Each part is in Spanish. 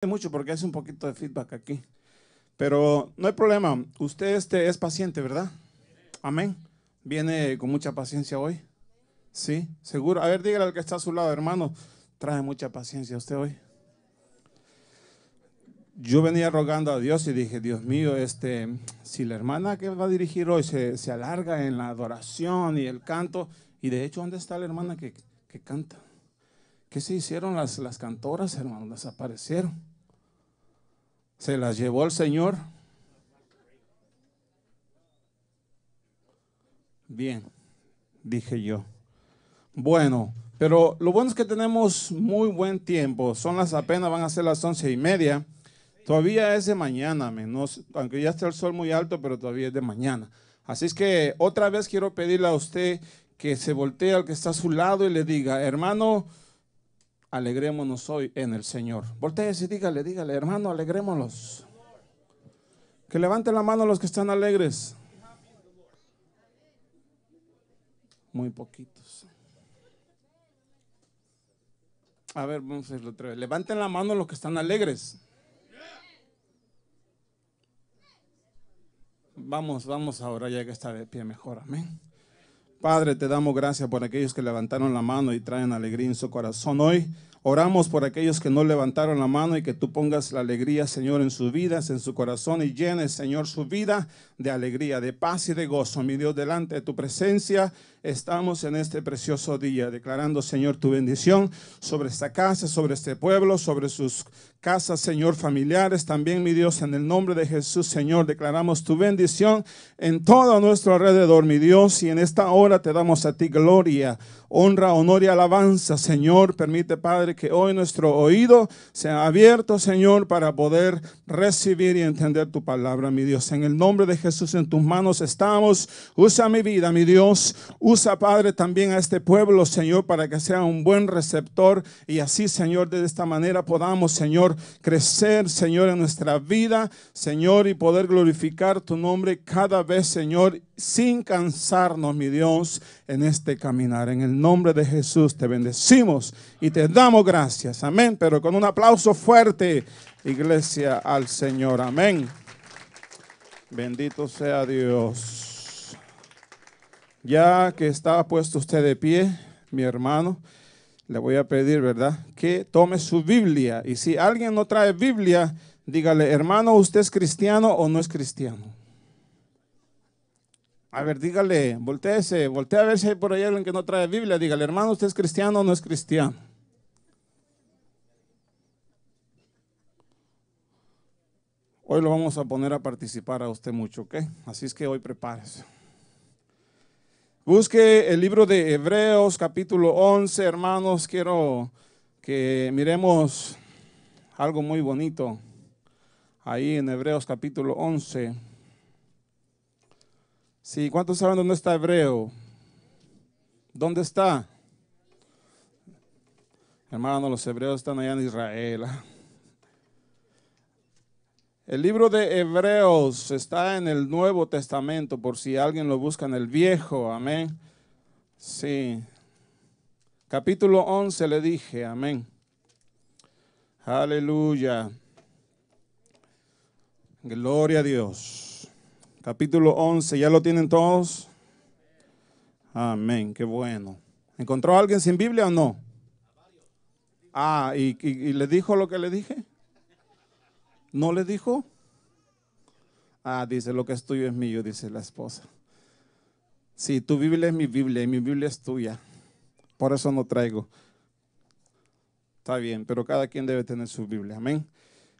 Mucho porque hace un poquito de feedback aquí, pero no hay problema. Usted es paciente, ¿verdad? Amén. Viene con mucha paciencia hoy. Sí, seguro. A ver, dígale al que está a su lado, hermano, trae mucha paciencia usted hoy. Yo venía rogando a Dios y dije, Dios mío, si la hermana que va a dirigir hoy se alarga en la adoración y el canto, y de hecho, ¿dónde está la hermana que canta? ¿Qué se hicieron las cantoras, hermano? Desaparecieron. Se las llevó el Señor. Bien, dije yo. Bueno, pero lo bueno es que tenemos muy buen tiempo. Apenas van a ser las 11:30. Todavía es de mañana, menos, aunque ya está el sol muy alto, pero todavía es de mañana. Así es que otra vez quiero pedirle a usted que se voltee al que está a su lado y le diga, hermano, alegrémonos hoy en el Señor. Voltéese y dígale, hermano, alegrémonos. Que levanten la mano los que están alegres. Muy poquitos. A ver, vamos a hacerlo otra vez. Levanten la mano los que están alegres. Vamos ahora ya que está de pie mejor, amén. Padre, te damos gracias por aquellos que levantaron la mano y traen alegría en su corazón hoy. Oramos por aquellos que no levantaron la mano y que tú pongas la alegría, Señor, en sus vidas, en su corazón y llenes, Señor, su vida de alegría, de paz y de gozo. Mi Dios, delante de tu presencia estamos en este precioso día, declarando, Señor, tu bendición sobre esta casa, sobre este pueblo, sobre sus casas, Señor, familiares. También, mi Dios, en el nombre de Jesús, Señor, declaramos tu bendición en todo nuestro alrededor, mi Dios, y en esta hora te damos a ti gloria, honra, honor y alabanza, Señor. Permite, Padre, que hoy nuestro oído sea abierto, Señor, para poder recibir y entender tu palabra, mi Dios. En el nombre de Jesús, en tus manos estamos. Usa mi vida, mi Dios. Usa, Padre, también a este pueblo, Señor, para que sea un buen receptor y así, Señor, de esta manera podamos, Señor, crecer, Señor, en nuestra vida, Señor, y poder glorificar tu nombre cada vez, Señor, sin cansarnos, mi Dios, en este caminar. En el nombre de Jesús te bendecimos y te damos gracias. Amén. Pero con un aplauso fuerte, iglesia, al Señor. Amén. Bendito sea Dios. Ya que está puesto usted de pie, mi hermano, le voy a pedir, ¿verdad?, que tome su Biblia. Y si alguien no trae Biblia, dígale, hermano, ¿usted es cristiano o no es cristiano? A ver, dígale, voltea a ver si hay por ahí alguien que no trae Biblia. Dígale, hermano, ¿usted es cristiano o no es cristiano? Hoy lo vamos a poner a participar a usted mucho, ¿ok? Así es que hoy prepárese. Busque el libro de Hebreos, capítulo 11, hermanos. Quiero que miremos algo muy bonito ahí en Hebreos, capítulo 11. Sí, ¿cuántos saben dónde está Hebreo? ¿Dónde está? Hermano, los hebreos están allá en Israel. El libro de Hebreos está en el Nuevo Testamento, por si alguien lo busca en el Viejo, amén. Sí. Capítulo 11 le dije, amén. Aleluya. Gloria a Dios. Capítulo 11, ¿ya lo tienen todos? Amén, qué bueno. ¿Encontró a alguien sin Biblia o no? Ah, ¿y le dijo lo que le dije? ¿No le dijo? Ah, dice, lo que es tuyo es mío, dice la esposa. Sí, tu Biblia es mi Biblia y mi Biblia es tuya. Por eso no traigo. Está bien, pero cada quien debe tener su Biblia, amén.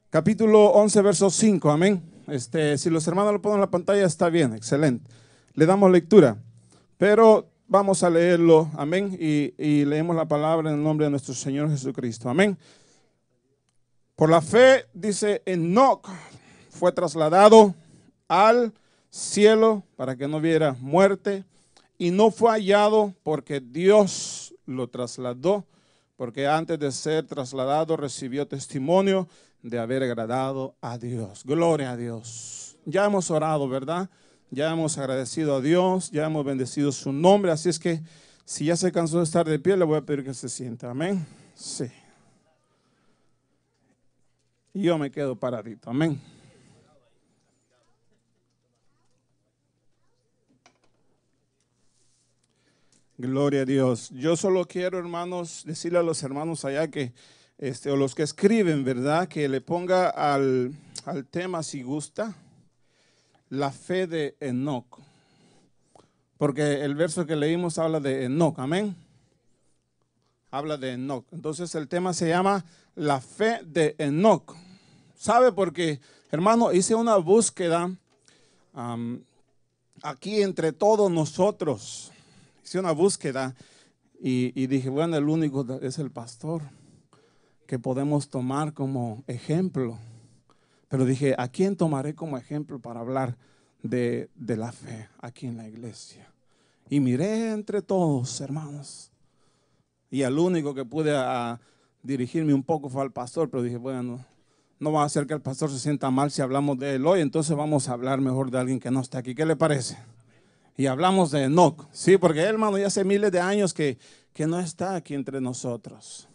Capítulo 11, verso 5, amén. Si los hermanos lo ponen en la pantalla, está bien, excelente. Le damos lectura, pero vamos a leerlo, amén, y leemos la palabra en el nombre de nuestro Señor Jesucristo, amén. Por la fe, dice Enoc, fue trasladado al cielo para que no viera muerte y no fue hallado porque Dios lo trasladó, porque antes de ser trasladado recibió testimonio de haber agradado a Dios. Gloria a Dios. Ya hemos orado, ¿verdad? Ya hemos agradecido a Dios, ya hemos bendecido su nombre, así es que si ya se cansó de estar de pie, le voy a pedir que se sienta. Amén. Sí. y yo me quedo paradito. Amén. Gloria a Dios. Yo solo quiero, hermanos, decirle a los hermanos allá que, o los que escriben, ¿verdad? Que le ponga al tema, si gusta, la fe de Enoc. Porque el verso que leímos habla de Enoc, amén. Habla de Enoc. Entonces el tema se llama la fe de Enoc. ¿Sabe? Porque, hermano, hice una búsqueda aquí entre todos nosotros. Hice una búsqueda y dije, bueno, el único es el pastor que podemos tomar como ejemplo. Pero dije, ¿a quién tomaré como ejemplo para hablar de la fe aquí en la iglesia? Y miré entre todos, hermanos. Y al único que pude dirigirme un poco fue al pastor, pero dije, bueno, no va a hacer que el pastor se sienta mal si hablamos de él hoy, entonces vamos a hablar mejor de alguien que no está aquí. ¿Qué le parece? Y hablamos de Enoc, sí, porque hermano ya hace miles de años que no está aquí entre nosotros.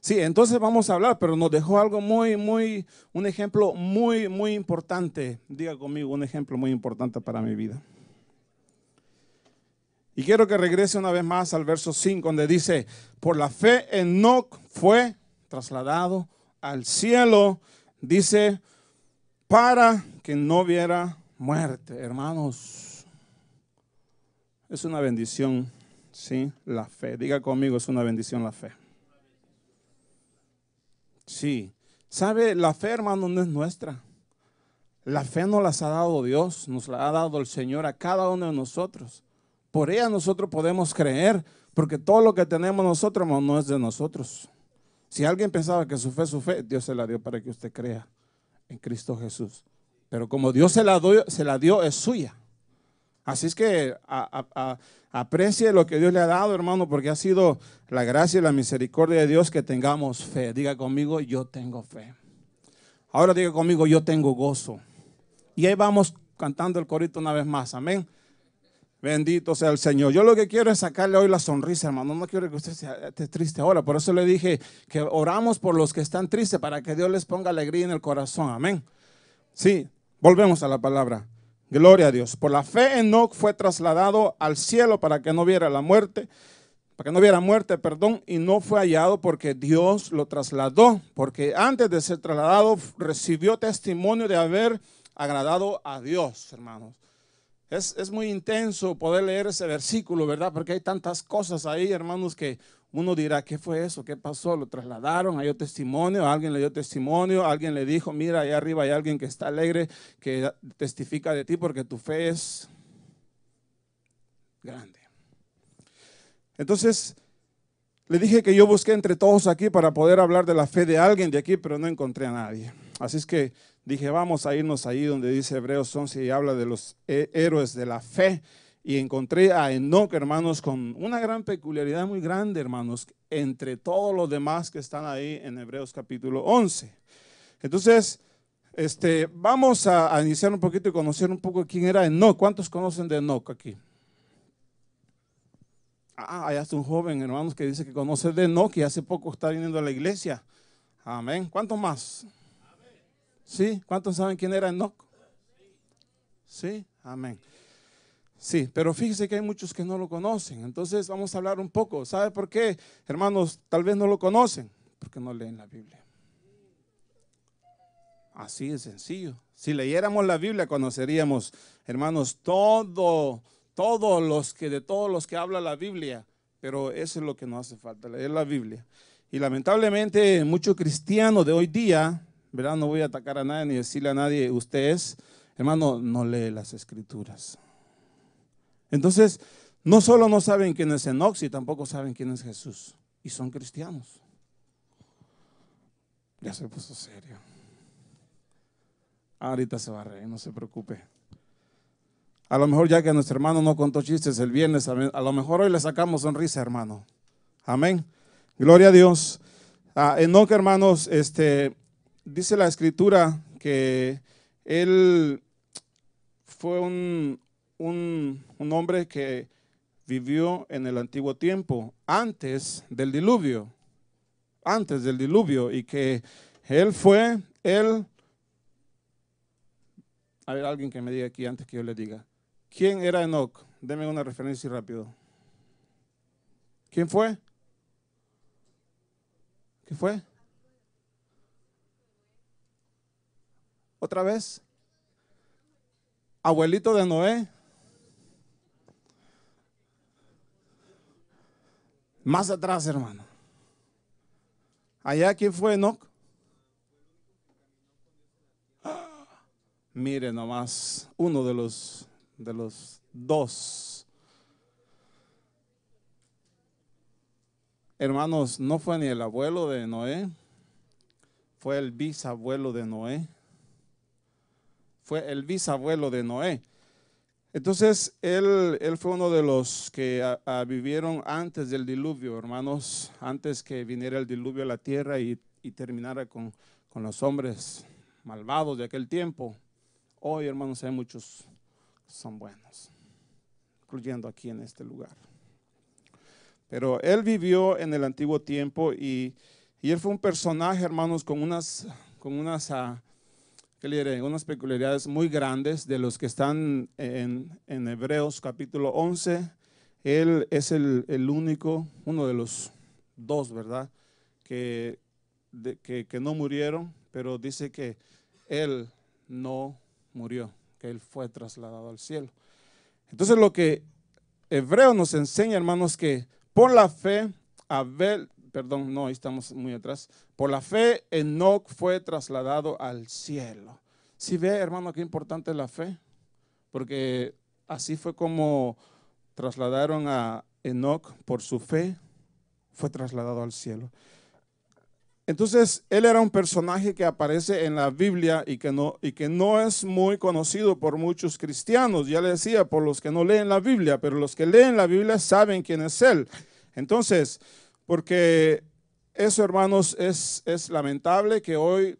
Sí, entonces vamos a hablar, pero nos dejó algo un ejemplo muy importante. Diga conmigo, un ejemplo muy importante para mi vida. Y quiero que regrese una vez más al verso 5, donde dice, por la fe Enoc fue trasladado al cielo, dice, para que no viera muerte. Hermanos, es una bendición, sí, la fe. Diga conmigo, es una bendición la fe. Sí, sabe, la fe, hermano, no es nuestra. La fe nos la ha dado Dios, nos la ha dado el Señor a cada uno de nosotros. Por ella nosotros podemos creer, porque todo lo que tenemos nosotros, hermano, no es de nosotros. Si alguien pensaba que su fe, Dios se la dio para que usted crea en Cristo Jesús. Pero como Dios se la dio, es suya. Así es que aprecie lo que Dios le ha dado, hermano, porque ha sido la gracia y la misericordia de Dios que tengamos fe. Diga conmigo, yo tengo fe. Ahora diga conmigo, yo tengo gozo. Y ahí vamos cantando el corito una vez más, amén. Bendito sea el Señor. Yo lo que quiero es sacarle hoy la sonrisa, hermano. No quiero que usted esté triste ahora. Por eso le dije que oramos por los que están tristes para que Dios les ponga alegría en el corazón, amén. Sí, volvemos a la palabra. Gloria a Dios. Por la fe Enoc fue trasladado al cielo para que no viera muerte, y no fue hallado porque Dios lo trasladó, porque antes de ser trasladado recibió testimonio de haber agradado a Dios, hermanos. Es muy intenso poder leer ese versículo, ¿verdad? Porque hay tantas cosas ahí, hermanos, que uno dirá, ¿qué fue eso? ¿Qué pasó? ¿Lo trasladaron? ¿Hay testimonio? ¿Alguien le dio testimonio? ¿Alguien le dijo, mira, allá arriba hay alguien que está alegre, que testifica de ti porque tu fe es grande? Entonces, le dije que yo busqué entre todos aquí para poder hablar de la fe de alguien de aquí, pero no encontré a nadie. Así es que dije, vamos a irnos ahí donde dice Hebreos 11 y habla de los héroes de la fe. Y encontré a Enoc, hermanos, con una gran peculiaridad muy grande, hermanos, entre todos los demás que están ahí en Hebreos capítulo 11. Entonces, vamos a iniciar un poquito y conocer un poco quién era Enoc. ¿Cuántos conocen de Enoc aquí? Allá está un joven, hermanos, que dice que conoce de Enoc y hace poco está viniendo a la iglesia. Amén. ¿Cuántos más? ¿Sí? ¿Cuántos saben quién era Enoc? Sí, amén. Sí, pero fíjese que hay muchos que no lo conocen. Entonces vamos a hablar un poco. ¿Sabe por qué, hermanos? Tal vez no lo conocen. Porque no leen la Biblia. Así de sencillo. Si leyéramos la Biblia conoceríamos, hermanos, de todos los que habla la Biblia. Pero eso es lo que nos hace falta, leer la Biblia. Y lamentablemente muchos cristianos de hoy día, ¿verdad? No voy a atacar a nadie ni decirle a nadie, usted es, hermano, no lee las escrituras. Entonces, no solo no saben quién es Enoc, sino tampoco saben quién es Jesús. Y son cristianos. Ya se puso serio. Ahorita se va a reír, no se preocupe. A lo mejor ya que nuestro hermano no contó chistes el viernes, a lo mejor hoy le sacamos sonrisa, hermano. Amén. Gloria a Dios. Enoc, hermanos, dice la escritura que él fue un hombre que vivió en el antiguo tiempo, antes del diluvio, y que él fue él, a ver, alguien que me diga aquí antes que yo le diga. ¿Quién era Enoc? Deme una referencia rápido. ¿Quién fue? ¿Qué fue? ¿Otra vez? Abuelito de Noé. Más atrás, hermano. Allá, ¿quién fue Enoc? Mire nomás, uno de los dos. Hermanos, no fue ni el abuelo de Noé, fue el bisabuelo de Noé. Fue el bisabuelo de Noé. Entonces, él fue uno de los que vivieron antes del diluvio, hermanos, antes que viniera el diluvio a la tierra y terminara con los hombres malvados de aquel tiempo. Hoy, hermanos, hay muchos que son buenos, incluyendo aquí en este lugar. Pero él vivió en el antiguo tiempo y él fue un personaje, hermanos, con unas ¿qué le diré? Unas peculiaridades muy grandes de los que están en Hebreos capítulo 11. Él es el único, uno de los dos, ¿verdad? Que no murieron, pero dice que él no murió, que él fue trasladado al cielo. Entonces lo que Hebreos nos enseña, hermanos, que por la fe, ahí estamos muy atrás. Por la fe, Enoc fue trasladado al cielo. ¿Sí ve, hermano, qué importante es la fe? Porque así fue como trasladaron a Enoc por su fe, fue trasladado al cielo. Entonces, él era un personaje que aparece en la Biblia y que no es muy conocido por muchos cristianos. Ya le decía, por los que no leen la Biblia, pero los que leen la Biblia saben quién es él. Entonces, porque eso, hermanos, es lamentable que hoy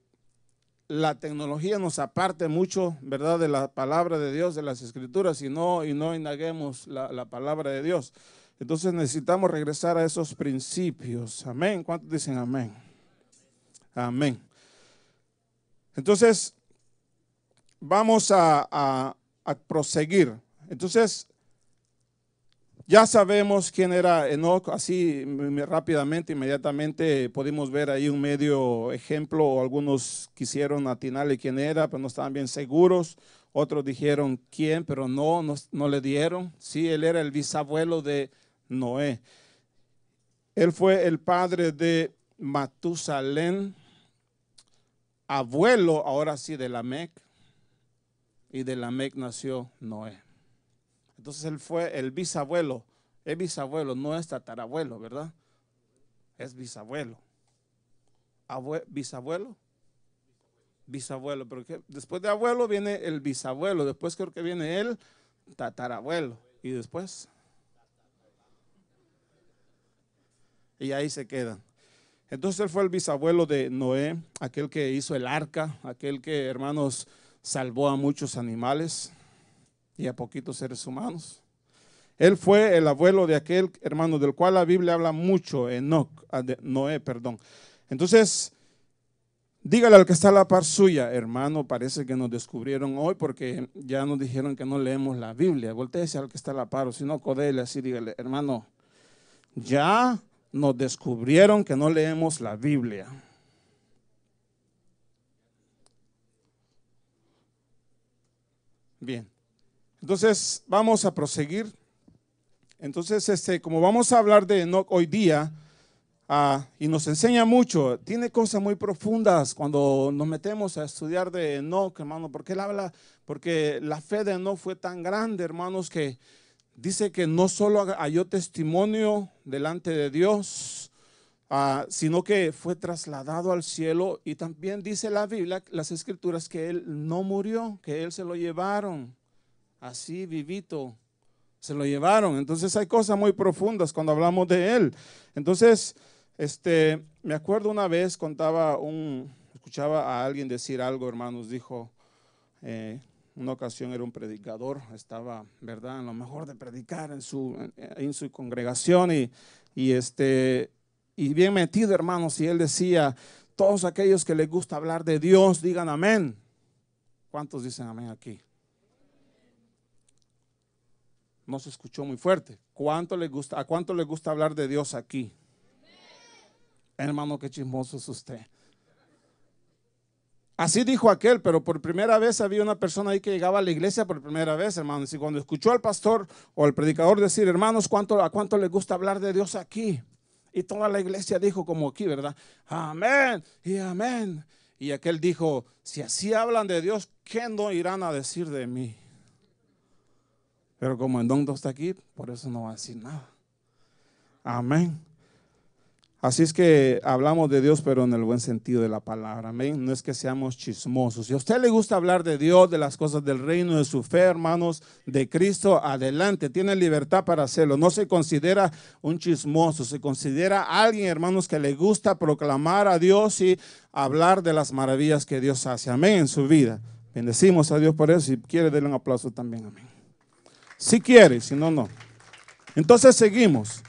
la tecnología nos aparte mucho, ¿verdad?, de la palabra de Dios, de las Escrituras, y no indaguemos la palabra de Dios. Entonces necesitamos regresar a esos principios. Amén. ¿Cuántos dicen amén? Amén. Entonces, vamos a proseguir. Entonces, ya sabemos quién era Enoc, así rápidamente, inmediatamente pudimos ver ahí un medio ejemplo, o algunos quisieron atinarle quién era, pero no estaban bien seguros. Otros dijeron quién, pero no le dieron. Sí, él era el bisabuelo de Noé. Él fue el padre de Matusalén, abuelo ahora sí de Lamec, y de Lamec nació Noé. Entonces él fue el bisabuelo. Es bisabuelo, no es tatarabuelo, ¿verdad? Es bisabuelo. ¿Bisabuelo? Bisabuelo, pero después de abuelo viene el bisabuelo, después creo que viene el tatarabuelo y después. Y ahí se quedan. Entonces él fue el bisabuelo de Noé, aquel que hizo el arca, aquel que, hermanos, salvó a muchos animales y a poquitos seres humanos. Él fue el abuelo de aquel, hermano, del cual la Biblia habla mucho, Noé, perdón. Entonces, dígale al que está a la par suya, hermano, parece que nos descubrieron hoy porque ya nos dijeron que no leemos la Biblia. Voltéese al que está a la par, o si no, codele así, dígale, hermano, ya nos descubrieron que no leemos la Biblia. Bien, entonces vamos a proseguir. Entonces, como vamos a hablar de Enoc hoy día, y nos enseña mucho, tiene cosas muy profundas cuando nos metemos a estudiar de Enoc, hermano, porque él habla, porque la fe de Enoc fue tan grande, hermanos, que dice que no solo halló testimonio delante de Dios, sino que fue trasladado al cielo, y también dice la Biblia, las Escrituras, que él no murió, que él se lo llevaron, así vivito. Se lo llevaron. Entonces hay cosas muy profundas cuando hablamos de él. Entonces, me acuerdo una vez escuchaba a alguien decir algo, hermanos, dijo, una ocasión era un predicador, estaba, ¿verdad?, en lo mejor de predicar en su congregación y bien metido, hermanos, y él decía, Todos aquellos que les gusta hablar de Dios, digan amén. ¿Cuántos dicen amén aquí? No se escuchó muy fuerte. ¿A cuánto les gusta hablar de Dios aquí? Hermano, qué chismoso es usted. Así dijo aquel, pero por primera vez había una persona ahí que llegaba a la iglesia por primera vez, hermanos. Y cuando escuchó al pastor o al predicador decir, hermanos, ¿a cuánto les gusta hablar de Dios aquí? Y toda la iglesia dijo como aquí, ¿verdad? Amén y amén. Y aquel dijo, si así hablan de Dios, ¿qué no irán a decir de mí? Pero como el don no está aquí, por eso no va a decir nada. Amén. Así es que hablamos de Dios, pero en el buen sentido de la palabra. Amén. No es que seamos chismosos. Si a usted le gusta hablar de Dios, de las cosas del reino, de su fe, hermanos, de Cristo, adelante. Tiene libertad para hacerlo. No se considera un chismoso. Se considera alguien, hermanos, que le gusta proclamar a Dios y hablar de las maravillas que Dios hace. Amén. En su vida. Bendecimos a Dios por eso. Si quiere, denle un aplauso también. Amén. Si quiere, si no, no. Entonces seguimos.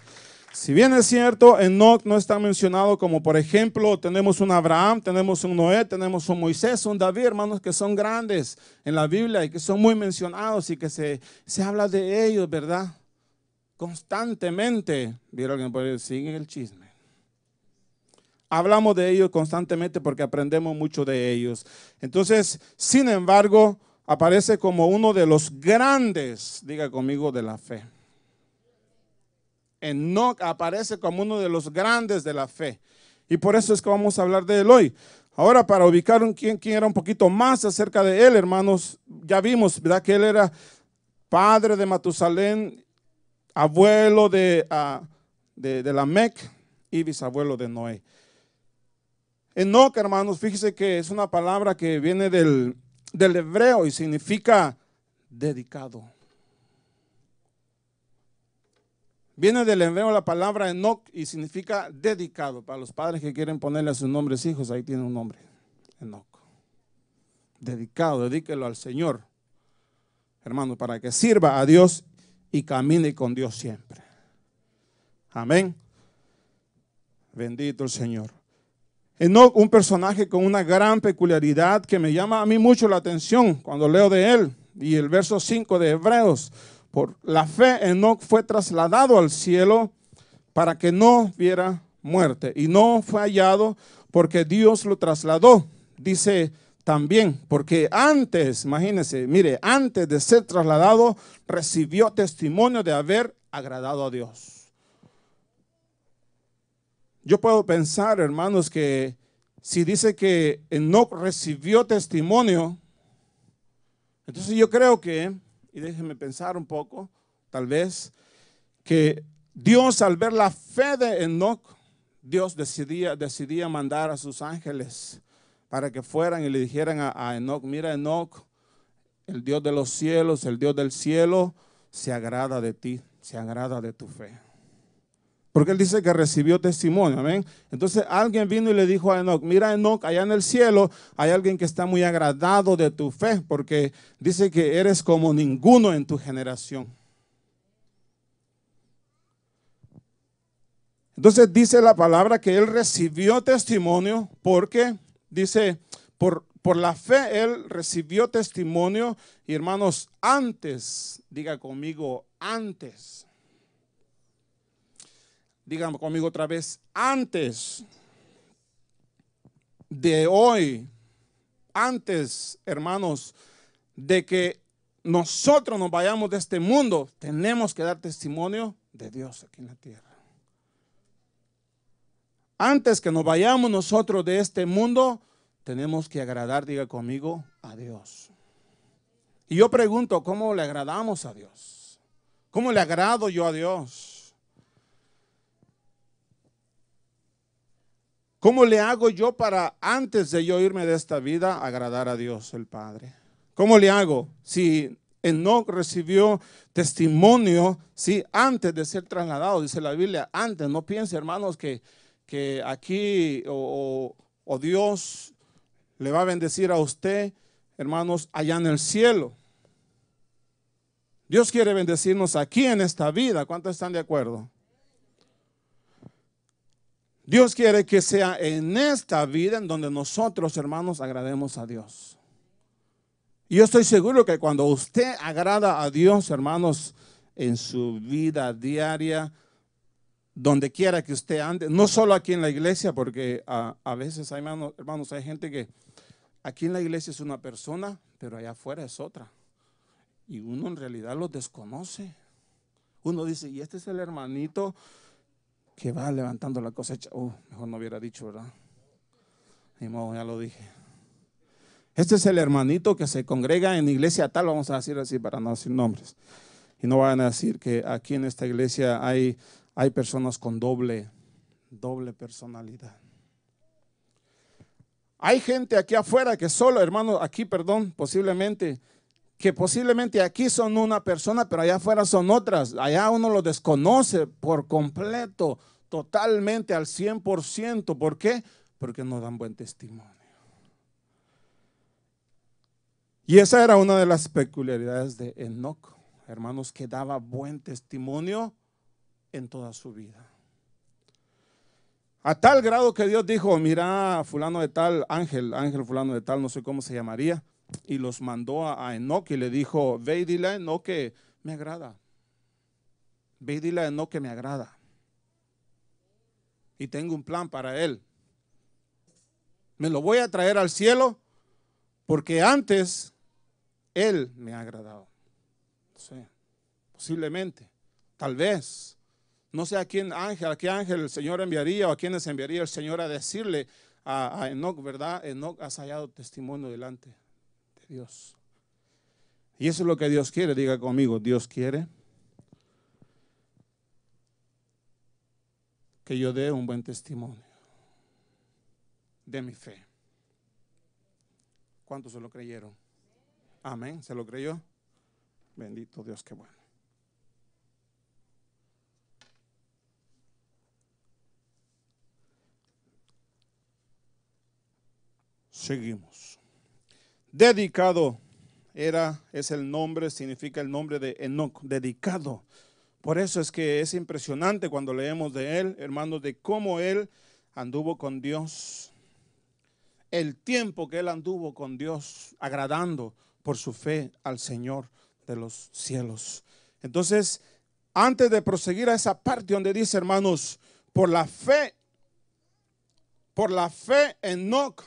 Si bien es cierto, Enoc no está mencionado como, por ejemplo, tenemos un Abraham, tenemos un Noé, tenemos un Moisés, un David, hermanos, que son grandes en la Biblia y que son muy mencionados y que se habla de ellos, ¿verdad? Constantemente. ¿Vieron alguien por ahí? Sigue el chisme. Hablamos de ellos constantemente porque aprendemos mucho de ellos. Entonces, sin embargo, aparece como uno de los grandes, diga conmigo, de la fe. Enoc aparece como uno de los grandes de la fe. Y por eso es que vamos a hablar de él hoy. Ahora, para ubicar quién era un poquito más acerca de él, hermanos, ya vimos, ¿verdad? Que él era padre de Matusalén, abuelo de Lamec y bisabuelo de Noé. Enoc, hermanos, fíjese que es una palabra que viene del hebreo y significa dedicado. Viene del hebreo la palabra Enoc y significa dedicado. Para los padres que quieren ponerle a sus nombres hijos, ahí tiene un nombre, Enoc. Dedicado, dedíquelo al Señor, hermano, para que sirva a Dios y camine con Dios siempre. Amén. Bendito el Señor. Enoc, un personaje con una gran peculiaridad que me llama a mí mucho la atención cuando leo de él. Y el verso 5 de Hebreos. Por la fe, Enoc fue trasladado al cielo para que no viera muerte. Y no fue hallado porque Dios lo trasladó. Dice también, porque antes, imagínense, mire, antes de ser trasladado, recibió testimonio de haber agradado a Dios. Yo puedo pensar, hermanos, que si dice que Enoc recibió testimonio, entonces yo creo que, y déjenme pensar un poco, tal vez, que Dios al ver la fe de Enoc, Dios decidía mandar a sus ángeles para que fueran y le dijeran a Enoc, mira Enoc, el Dios de los cielos, el Dios del cielo, se agrada de ti, se agrada de tu fe. Porque él dice que recibió testimonio, amén. Entonces alguien vino y le dijo a Enoc, mira Enoc, allá en el cielo hay alguien que está muy agradado de tu fe, porque dice que eres como ninguno en tu generación. Entonces dice la palabra que él recibió testimonio porque, dice, por la fe él recibió testimonio. Y hermanos, antes, diga conmigo, antes. Díganme conmigo otra vez, antes de hoy, antes, hermanos, de que nosotros nos vayamos de este mundo, tenemos que dar testimonio de Dios aquí en la tierra. Antes que nos vayamos nosotros de este mundo, tenemos que agradar, diga conmigo, a Dios. Y yo pregunto, ¿cómo le agradamos a Dios? ¿Cómo le agrado yo a Dios? ¿Cómo le hago yo para, antes de yo irme de esta vida, agradar a Dios el Padre? ¿Cómo le hago? Si Enoc recibió testimonio, sí, antes de ser trasladado, dice la Biblia, antes, no piense, hermanos, que aquí o Dios le va a bendecir a usted, hermanos, allá en el cielo. Dios quiere bendecirnos aquí en esta vida. ¿Cuántos están de acuerdo? Dios quiere que sea en esta vida en donde nosotros, hermanos, agrademos a Dios. Y yo estoy seguro que cuando usted agrada a Dios, hermanos, en su vida diaria, donde quiera que usted ande, no solo aquí en la iglesia, porque a veces hay, hermanos, hay gente que aquí en la iglesia es una persona, pero allá afuera es otra. Y uno en realidad los desconoce. Uno dice, y este es el hermanito que va levantando la cosecha. Mejor no hubiera dicho, ¿verdad? Ni modo, ya lo dije. Este es el hermanito que se congrega en iglesia tal, vamos a decir así para no decir nombres. Y no van a decir que aquí en esta iglesia hay personas con doble personalidad. Hay gente aquí afuera que solo, hermano, aquí, perdón, posiblemente aquí son una persona, pero allá afuera son otras. Allá uno lo desconoce por completo, totalmente, al 100%. ¿Por qué? Porque no dan buen testimonio. Y esa era una de las peculiaridades de Enoc, hermanos, que daba buen testimonio en toda su vida. A tal grado que Dios dijo, mira, fulano de tal, ángel fulano de tal, no sé cómo se llamaría, y los mandó a Enoc y le dijo, ve y dile a Enoc que me agrada. Ve y dile a Enoc que me agrada. Y tengo un plan para él. Me lo voy a traer al cielo porque antes él me ha agradado. Sí, posiblemente, tal vez. No sé a qué ángel el Señor enviaría o a quiénes enviaría el Señor a decirle a Enoc, ¿verdad? Enoc ha hallado testimonio delante de Dios. Y eso es lo que Dios quiere, diga conmigo, Dios quiere que yo dé un buen testimonio de mi fe. ¿Cuántos se lo creyeron? Amén, ¿se lo creyó? Bendito Dios, qué bueno. Seguimos. Dedicado es el nombre, significa el nombre de Enoc, dedicado. Por eso es que es impresionante cuando leemos de él, hermanos, de cómo él anduvo con Dios. El tiempo que él anduvo con Dios, agradando por su fe al Señor de los cielos. Entonces, antes de proseguir a esa parte donde dice, hermanos, por la fe Enoc,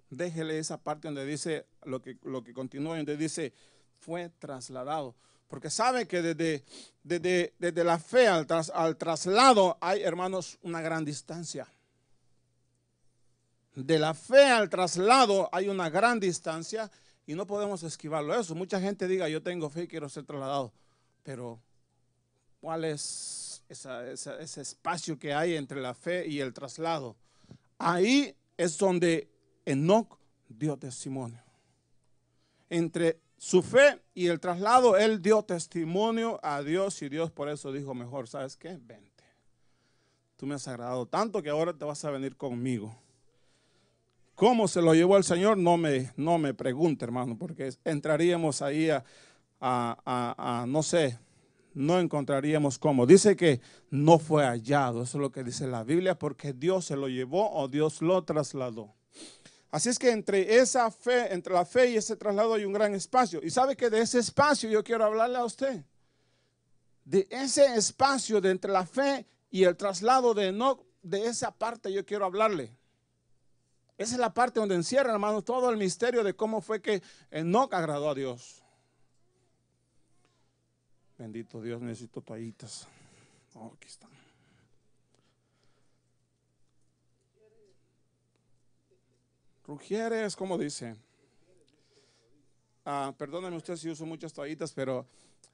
déjele esa parte donde dice, lo que continúa, donde dice, fue trasladado. Porque sabe que desde la fe al traslado hay, hermanos, una gran distancia. De la fe al traslado hay una gran distancia y no podemos esquivarlo. Eso, mucha gente diga, yo tengo fe y quiero ser trasladado. Pero, ¿cuál es ese espacio que hay entre la fe y el traslado? Ahí es donde Enoc dio testimonio. Entre su fe y el traslado, él dio testimonio a Dios y Dios por eso dijo, mejor, ¿sabes qué? Vente. Tú me has agradado tanto que ahora te vas a venir conmigo. ¿Cómo se lo llevó el Señor? No me pregunte, hermano, porque entraríamos ahí no sé, no encontraríamos cómo. Dice que no fue hallado, eso es lo que dice la Biblia, porque Dios se lo llevó o Dios lo trasladó. Así es que entre la fe y ese traslado hay un gran espacio. Y sabe que de ese espacio yo quiero hablarle a usted. De ese espacio de entre la fe y el traslado de Enoc, de esa parte yo quiero hablarle. Esa es la parte donde encierra, hermanos, todo el misterio de cómo fue que Enoc agradó a Dios. Bendito Dios, necesito toallitas. Aquí están. Rugieres, ¿cómo dice? Perdóname usted si uso muchas toallitas, pero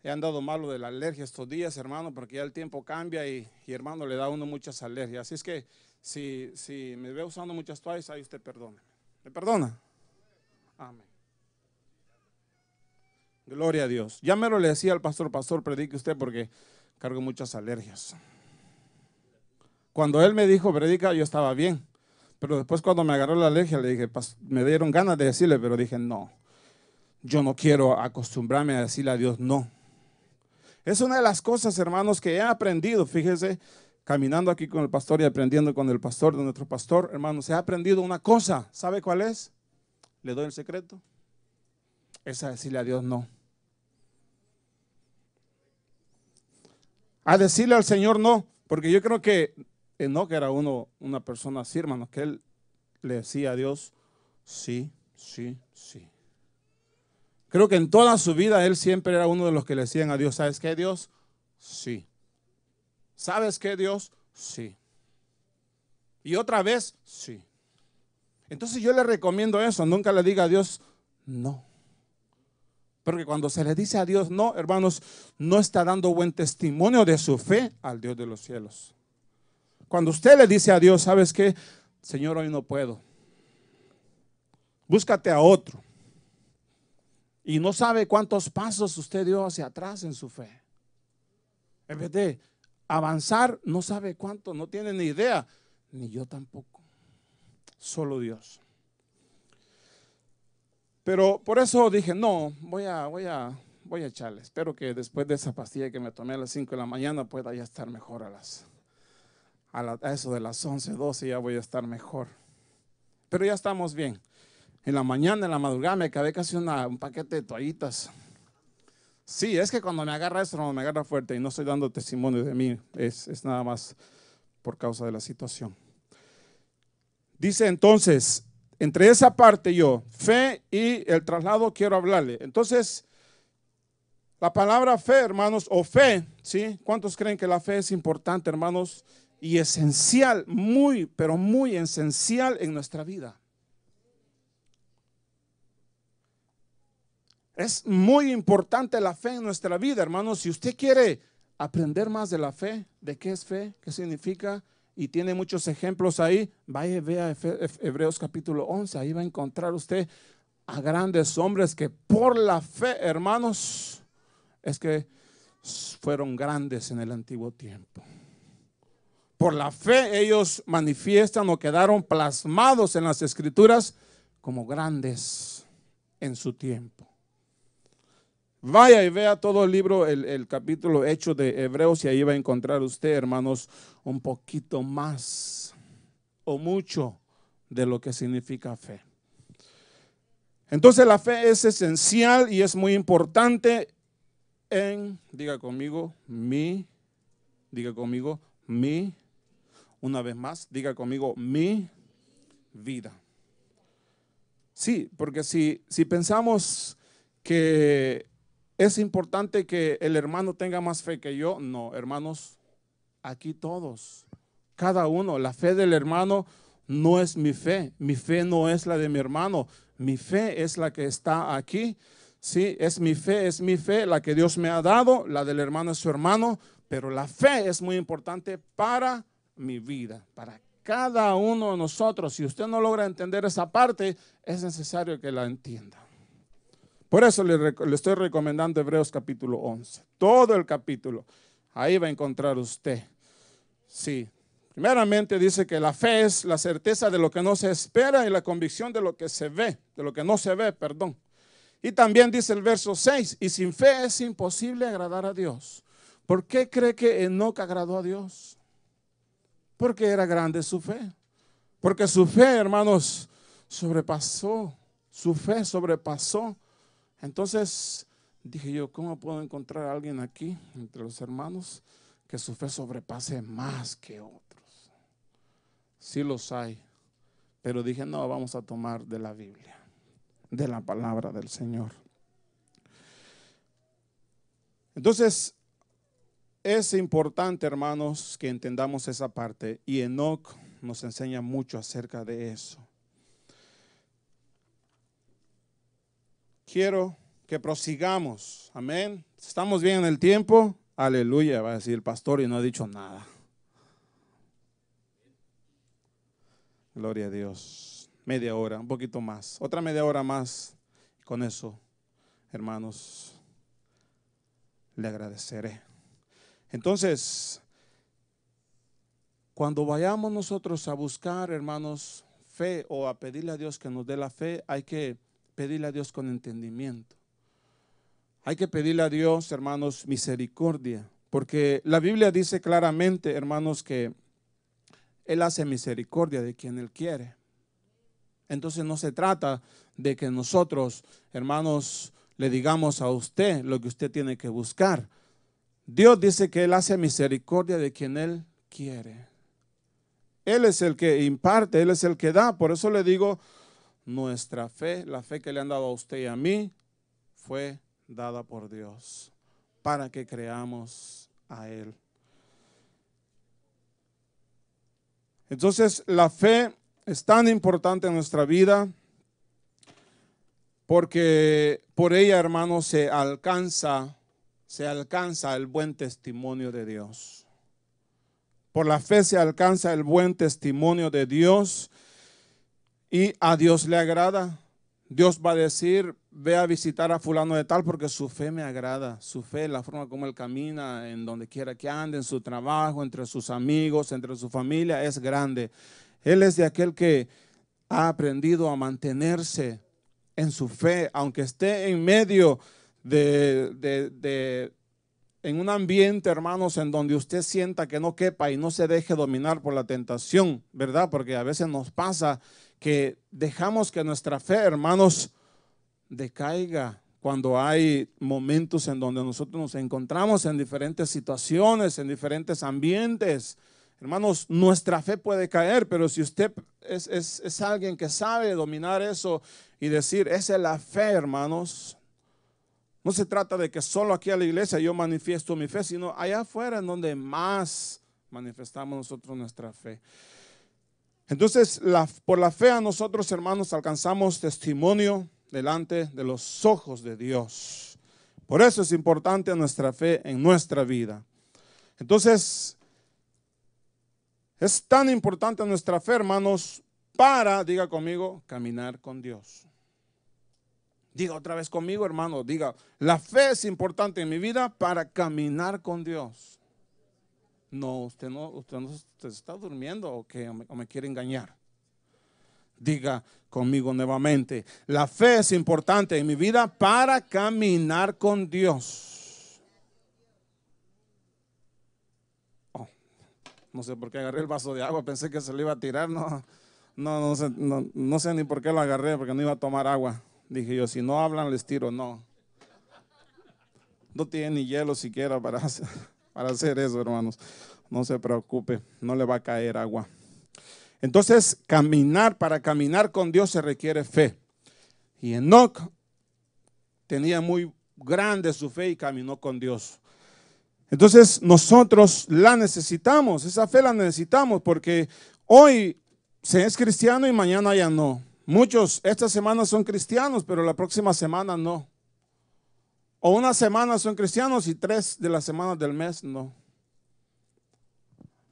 he andado malo de la alergia estos días, hermano, porque ya el tiempo cambia y hermano, le da a uno muchas alergias. Así es que si me ve usando muchas toallas, ahí usted perdone. ¿Me perdona? Amén. Gloria a Dios. Ya me lo le decía al pastor, predique usted porque cargo muchas alergias. Cuando él me dijo predica, yo estaba bien. Pero después cuando me agarró la alergia, le dije, me dieron ganas de decirle, pero dije, no. Yo no quiero acostumbrarme a decirle a Dios no. Es una de las cosas, hermanos, que he aprendido. Fíjese, caminando aquí con el pastor y aprendiendo con el pastor de nuestro pastor, hermanos, he aprendido una cosa. ¿Sabe cuál es? ¿Le doy el secreto? Es a decirle a Dios no. A decirle al Señor no, porque yo creo que Enoc era una persona así, hermanos, que él le decía a Dios sí, sí, sí. Creo que en toda su vida él siempre era uno de los que le decían a Dios, ¿sabes qué, Dios? Sí. ¿Sabes qué, Dios? Sí. Y otra vez, sí. Entonces yo le recomiendo eso, nunca le diga a Dios no. Porque cuando se le dice a Dios no, hermanos, no está dando buen testimonio de su fe al Dios de los cielos. Cuando usted le dice a Dios, ¿sabes qué? Señor, hoy no puedo. Búscate a otro. Y no sabe cuántos pasos usted dio hacia atrás en su fe. En vez de avanzar, no sabe cuánto, no tiene ni idea. Ni yo tampoco. Solo Dios. Pero por eso dije, no, voy a echarle. Espero que después de esa pastilla que me tomé a las 5 de la mañana pueda ya estar mejor a eso de las 11, 12 ya voy a estar mejor. Pero ya estamos bien. En la mañana, en la madrugada me acabé casi un paquete de toallitas. Sí, es que cuando me agarra eso, no me agarra fuerte y no estoy dando testimonio de mí. Es nada más por causa de la situación. Dice entonces, entre esa parte yo, fe y el traslado, quiero hablarle. Entonces, la palabra fe, hermanos, o fe, ¿sí? ¿Cuántos creen que la fe es importante, hermanos? Y esencial, muy, pero muy esencial en nuestra vida. Es muy importante la fe en nuestra vida, hermanos. Si usted quiere aprender más de la fe, ¿de qué es fe? ¿Qué significa? Y tiene muchos ejemplos ahí. Vaya y vea Hebreos capítulo 11. Ahí va a encontrar usted a grandes hombres que por la fe, hermanos, es que fueron grandes en el antiguo tiempo. Por la fe ellos manifiestan o quedaron plasmados en las escrituras como grandes en su tiempo. Vaya y vea todo el libro, el capítulo hecho de Hebreos y ahí va a encontrar usted, hermanos, un poquito más o mucho de lo que significa fe. Entonces la fe es esencial y es muy importante diga conmigo, una vez más, diga conmigo, mi vida. Sí, porque si pensamos que es importante que el hermano tenga más fe que yo, no, hermanos, aquí todos, cada uno, la fe del hermano no es mi fe no es la de mi hermano, mi fe es la que está aquí, sí, es mi fe, la que Dios me ha dado, la del hermano es su hermano, pero la fe es muy importante para mi vida, para cada uno de nosotros. Si usted no logra entender esa parte, es necesario que la entienda. Por eso le estoy recomendando Hebreos capítulo 11. Todo el capítulo. Ahí va a encontrar usted. Sí. Primeramente dice que la fe es la certeza de lo que no se espera y la convicción de lo que se ve, de lo que no se ve, perdón. Y también dice el verso 6, y sin fe es imposible agradar a Dios. ¿Por qué cree que Enoc agradó a Dios? Porque era grande su fe. Porque su fe, hermanos, sobrepasó. Su fe sobrepasó. Entonces dije yo, ¿cómo puedo encontrar a alguien aquí entre los hermanos que su fe sobrepase más que otros? Sí los hay, pero dije, no, vamos a tomar de la Biblia, de la palabra del Señor. Entonces, es importante, hermanos, que entendamos esa parte y Enoc nos enseña mucho acerca de eso. Quiero que prosigamos, amén. ¿Estamos bien en el tiempo? Aleluya, va a decir el pastor y no ha dicho nada. Gloria a Dios. Media hora, un poquito más, otra media hora más. Con eso, hermanos, le agradeceré. Entonces, cuando vayamos nosotros a buscar, hermanos, fe o a pedirle a Dios que nos dé la fe, hay que pedirle a Dios con entendimiento. Hay que pedirle a Dios, hermanos, misericordia, Porque la Biblia dice claramente, hermanos, que Él hace misericordia de quien Él quiere. Entonces no se trata de que nosotros, hermanos, le digamos a usted lo que usted tiene que buscar. Dios dice que Él hace misericordia de quien Él quiere. Él es el que imparte, Él es el que da. Por eso le digo, nuestra fe, la fe que le han dado a usted y a mí, fue dada por Dios para que creamos a Él. Entonces, la fe es tan importante en nuestra vida porque por ella, hermanos, se alcanza el buen testimonio de Dios. Por la fe se alcanza el buen testimonio de Dios y a Dios le agrada. Dios va a decir, ve a visitar a fulano de tal porque su fe me agrada. Su fe, la forma como él camina, en donde quiera que ande, en su trabajo, entre sus amigos, entre su familia, es grande. Él es de aquel que ha aprendido a mantenerse en su fe, aunque esté en medio en un ambiente, hermanos, en donde usted sienta que no quepa y no se deje dominar por la tentación, ¿verdad? Porque a veces nos pasa que dejamos que nuestra fe, hermanos, decaiga cuando hay momentos en donde nosotros nos encontramos en diferentes situaciones, en diferentes ambientes. Hermanos, nuestra fe puede caer, pero si usted es alguien que sabe dominar eso y decir, esa es la fe, hermanos. No se trata de que solo aquí a la iglesia yo manifiesto mi fe, sino allá afuera en donde más manifestamos nosotros nuestra fe. Entonces, por la fe a nosotros, hermanos, alcanzamos testimonio delante de los ojos de Dios. Por eso es importante nuestra fe en nuestra vida. Entonces, es tan importante nuestra fe, hermanos, para, diga conmigo, caminar con Dios. Diga otra vez conmigo, hermano, diga, la fe es importante en mi vida para caminar con Dios. No, usted está durmiendo o qué, o me quiere engañar. Diga conmigo nuevamente, la fe es importante en mi vida para caminar con Dios. Oh, no sé por qué agarré el vaso de agua, pensé que se lo iba a tirar, no sé ni por qué lo agarré, porque no iba a tomar agua. Dije yo, si no hablan les tiro, no. No tiene ni hielo siquiera para hacer eso, hermanos. No se preocupe, no le va a caer agua. Entonces, para caminar con Dios se requiere fe. Y Enoc tenía muy grande su fe y caminó con Dios. Entonces, nosotros la necesitamos, esa fe la necesitamos porque hoy se es cristiano y mañana ya no. Muchos esta semana son cristianos, pero la próxima semana no. O una semana son cristianos y 3 de las semanas del mes no.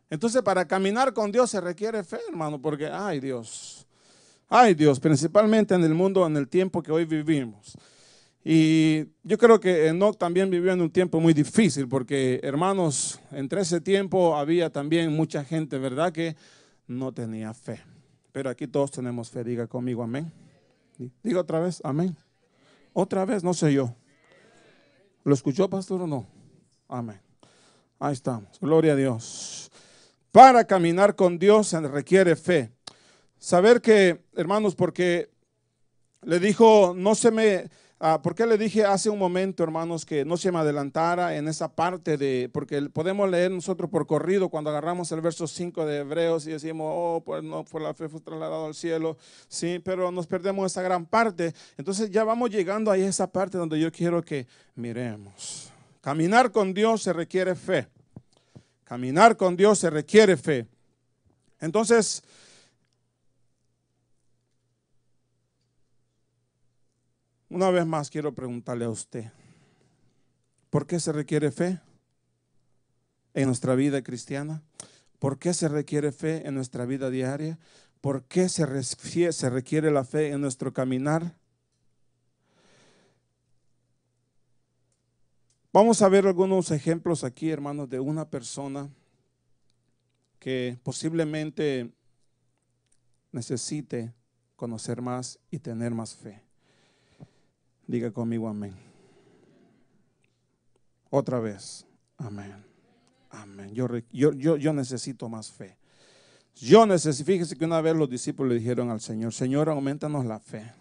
Entonces, para caminar con Dios se requiere fe, hermano, porque, ay Dios, principalmente en el mundo, en el tiempo que hoy vivimos. Y yo creo que Enoc también vivió en un tiempo muy difícil, porque, hermanos, entre ese tiempo había también mucha gente, ¿verdad?, que no tenía fe. Pero aquí todos tenemos fe, diga conmigo, amén. Diga otra vez, amén. Otra vez, no sé yo. ¿Lo escuchó, pastor, o no? Amén. Ahí estamos, gloria a Dios. Para caminar con Dios se requiere fe. Saber que, hermanos, porque le dijo, ¿por qué le dije hace un momento, hermanos, que no se me adelantara en esa parte porque podemos leer nosotros por corrido cuando agarramos el verso 5 de Hebreos y decimos, oh, pues no, por la fe fue trasladado al cielo, sí, pero nos perdemos esa gran parte. Entonces ya vamos llegando ahí a esa parte donde yo quiero que miremos. Caminar con Dios se requiere fe. Caminar con Dios se requiere fe. Entonces, una vez más quiero preguntarle a usted, ¿por qué se requiere fe en nuestra vida cristiana? ¿Por qué se requiere fe en nuestra vida diaria? ¿Por qué se requiere la fe en nuestro caminar? Vamos a ver algunos ejemplos aquí, hermanos, de una persona que posiblemente necesite conocer más y tener más fe. Diga conmigo amén. Otra vez. Amén. Amén. Yo necesito más fe. Fíjese que una vez los discípulos le dijeron al Señor, Señor, aumentanos la fe.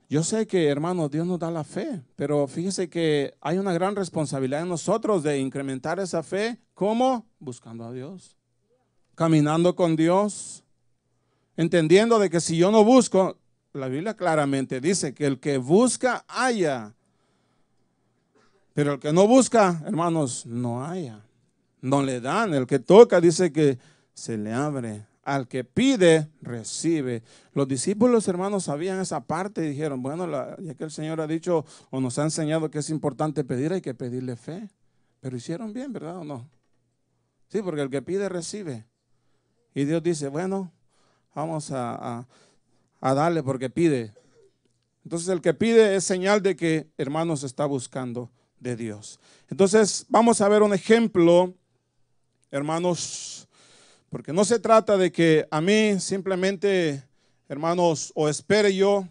Yo sé que, hermanos, Dios nos da la fe, pero fíjese que hay una gran responsabilidad en nosotros de incrementar esa fe. ¿Cómo? Buscando a Dios, caminando con Dios, entendiendo de que si yo no busco, la Biblia claramente dice que el que busca, halla. Pero el que no busca, hermanos, no halla. No le dan. El que toca dice que se le abre. Al que pide, recibe. Los discípulos, hermanos, sabían esa parte y dijeron, bueno, ya que el Señor ha dicho o nos ha enseñado que es importante pedir, hay que pedirle fe. Pero hicieron bien, ¿verdad o no? Sí, porque el que pide, recibe. Y Dios dice, bueno, vamos a darle porque pide. Entonces el que pide es señal de que, hermanos, está buscando de Dios. Entonces vamos a ver un ejemplo, hermanos, porque no se trata de que a mí simplemente, hermanos, o espere yo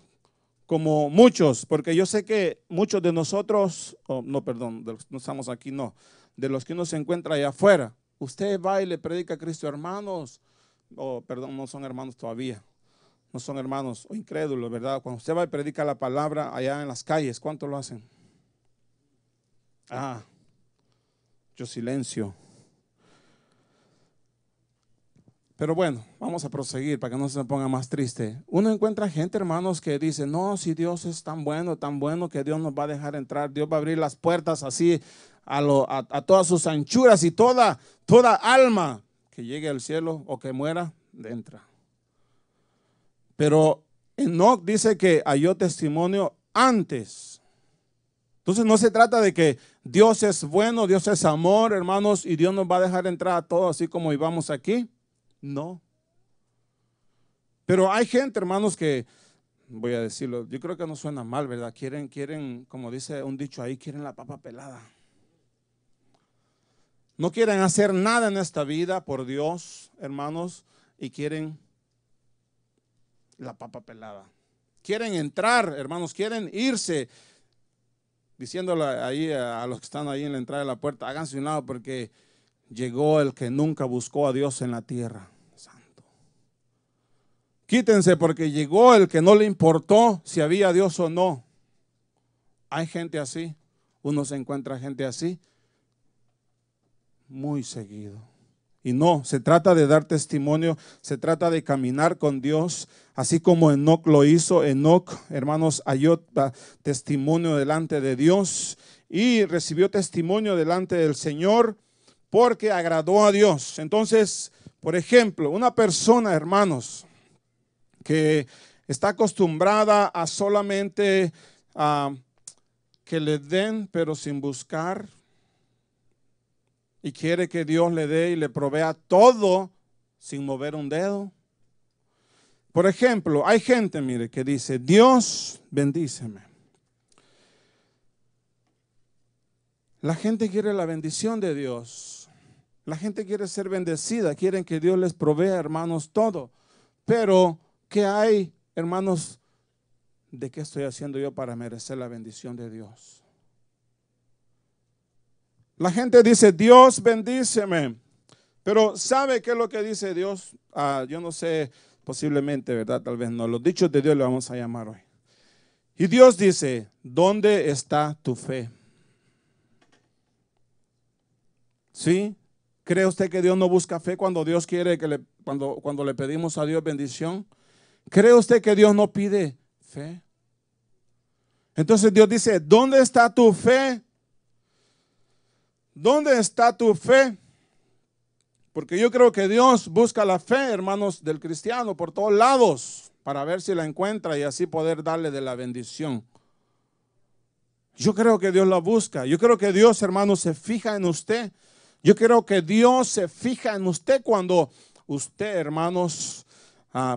como muchos, porque yo sé que muchos de nosotros, no estamos aquí, no, de los que uno se encuentra allá afuera, usted va y le predica a Cristo, hermanos, no son hermanos todavía, no son hermanos o incrédulos, ¿verdad? Cuando usted va y predica la palabra allá en las calles, ¿cuánto lo hacen? Yo silencio. Pero bueno, vamos a proseguir para que no se ponga más triste. Uno encuentra gente, hermanos, que dice, no, si Dios es tan bueno que Dios nos va a dejar entrar, Dios va a abrir las puertas así a todas sus anchuras y toda alma que llegue al cielo o que muera, entra. Pero Enoc dice que halló testimonio antes. Entonces no se trata de que Dios es bueno, Dios es amor, hermanos, y Dios nos va a dejar entrar a todos así como íbamos aquí. No. Pero hay gente, hermanos, que, voy a decirlo, yo creo que no suena mal, ¿verdad? Quieren, como dice un dicho ahí, quieren la papa pelada. No quieren hacer nada en esta vida por Dios, hermanos, y quieren la papa pelada. Quieren entrar, hermanos, quieren irse, diciéndole ahí a los que están ahí en la entrada de la puerta, háganse un lado porque llegó el que nunca buscó a Dios en la tierra. Santo. Quítense porque llegó el que no le importó si había Dios o no. Hay gente así, uno se encuentra gente así muy seguido. Y no, se trata de dar testimonio, se trata de caminar con Dios, así como Enoc lo hizo. Enoc, hermanos, halló testimonio delante de Dios y recibió testimonio delante del Señor porque agradó a Dios. Entonces, por ejemplo, una persona, hermanos, que está acostumbrada a solamente que le den, pero sin buscar, y quiere que Dios le dé y le provea todo sin mover un dedo. Por ejemplo, hay gente, mire, que dice, Dios bendíceme. La gente quiere la bendición de Dios. La gente quiere ser bendecida, quieren que Dios les provea, hermanos, todo. Pero, ¿qué hay, hermanos? ¿De qué estoy haciendo yo para merecer la bendición de Dios? La gente dice, Dios bendíceme. Pero ¿sabe qué es lo que dice Dios? Yo no sé, posiblemente, ¿verdad? Tal vez no. Los dichos de Dios le vamos a llamar hoy. Y Dios dice, ¿dónde está tu fe? ¿Sí? ¿Cree usted que Dios no busca fe cuando Dios quiere cuando le pedimos a Dios bendición? ¿Cree usted que Dios no pide fe? Entonces Dios dice, ¿dónde está tu fe? ¿Dónde está tu fe? Porque yo creo que Dios busca la fe, hermanos, del cristiano por todos lados para ver si la encuentra y así poder darle de la bendición. Yo creo que Dios la busca. Yo creo que Dios, hermanos, se fija en usted. Yo creo que Dios se fija en usted cuando usted, hermanos,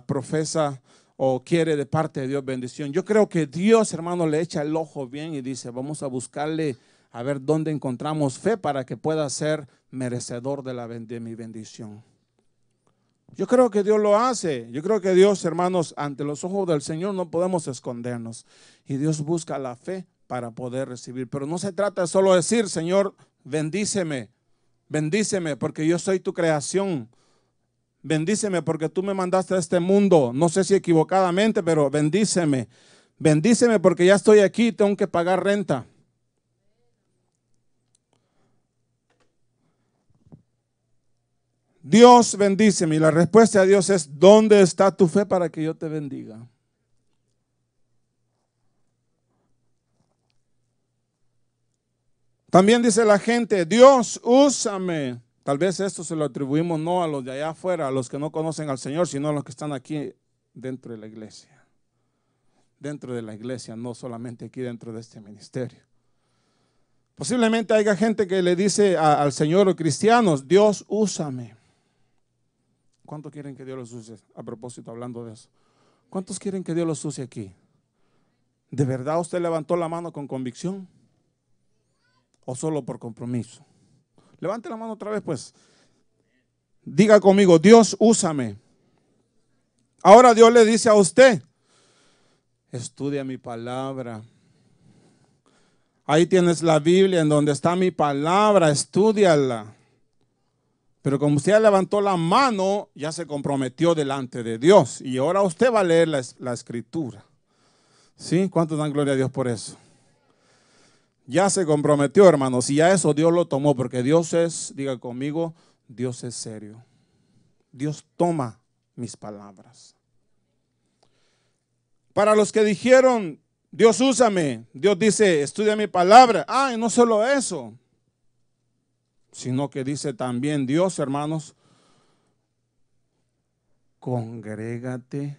profesa o quiere de parte de Dios bendición. Yo creo que Dios, hermanos, le echa el ojo bien y dice, vamos a buscarle a ver dónde encontramos fe para que pueda ser merecedor de mi bendición. Yo creo que Dios lo hace. Yo creo que Dios, hermanos, ante los ojos del Señor no podemos escondernos. Y Dios busca la fe para poder recibir. Pero no se trata de solo decir, Señor, bendíceme, bendíceme porque yo soy tu creación. Bendíceme porque tú me mandaste a este mundo. No sé si equivocadamente, pero bendíceme. Bendíceme porque ya estoy aquí, tengo que pagar renta. Dios bendíceme. Y la respuesta de Dios es, ¿dónde está tu fe para que yo te bendiga? También dice la gente, Dios, úsame. Tal vez esto se lo atribuimos no a los de allá afuera, a los que no conocen al Señor, sino a los que están aquí dentro de la iglesia. Dentro de la iglesia, no solamente aquí dentro de este ministerio. Posiblemente haya gente que le dice al Señor o cristianos, Dios, úsame. ¿Cuántos quieren que Dios los use? A propósito, hablando de eso. ¿Cuántos quieren que Dios los use aquí? ¿De verdad usted levantó la mano con convicción? ¿O solo por compromiso? Levante la mano otra vez, pues. Diga conmigo, Dios, úsame. Ahora Dios le dice a usted, estudia mi palabra. Ahí tienes la Biblia en donde está mi palabra, estúdiala. Pero como usted ya levantó la mano, ya se comprometió delante de Dios. Y ahora usted va a leer la escritura. ¿Sí? ¿Cuántos dan gloria a Dios por eso? Ya se comprometió, hermanos, y ya eso Dios lo tomó, porque Dios es, diga conmigo, Dios es serio. Dios toma mis palabras. Para los que dijeron, Dios úsame, Dios dice, estudia mi palabra. Ah, y no solo eso, sino que dice también Dios, hermanos, congrégate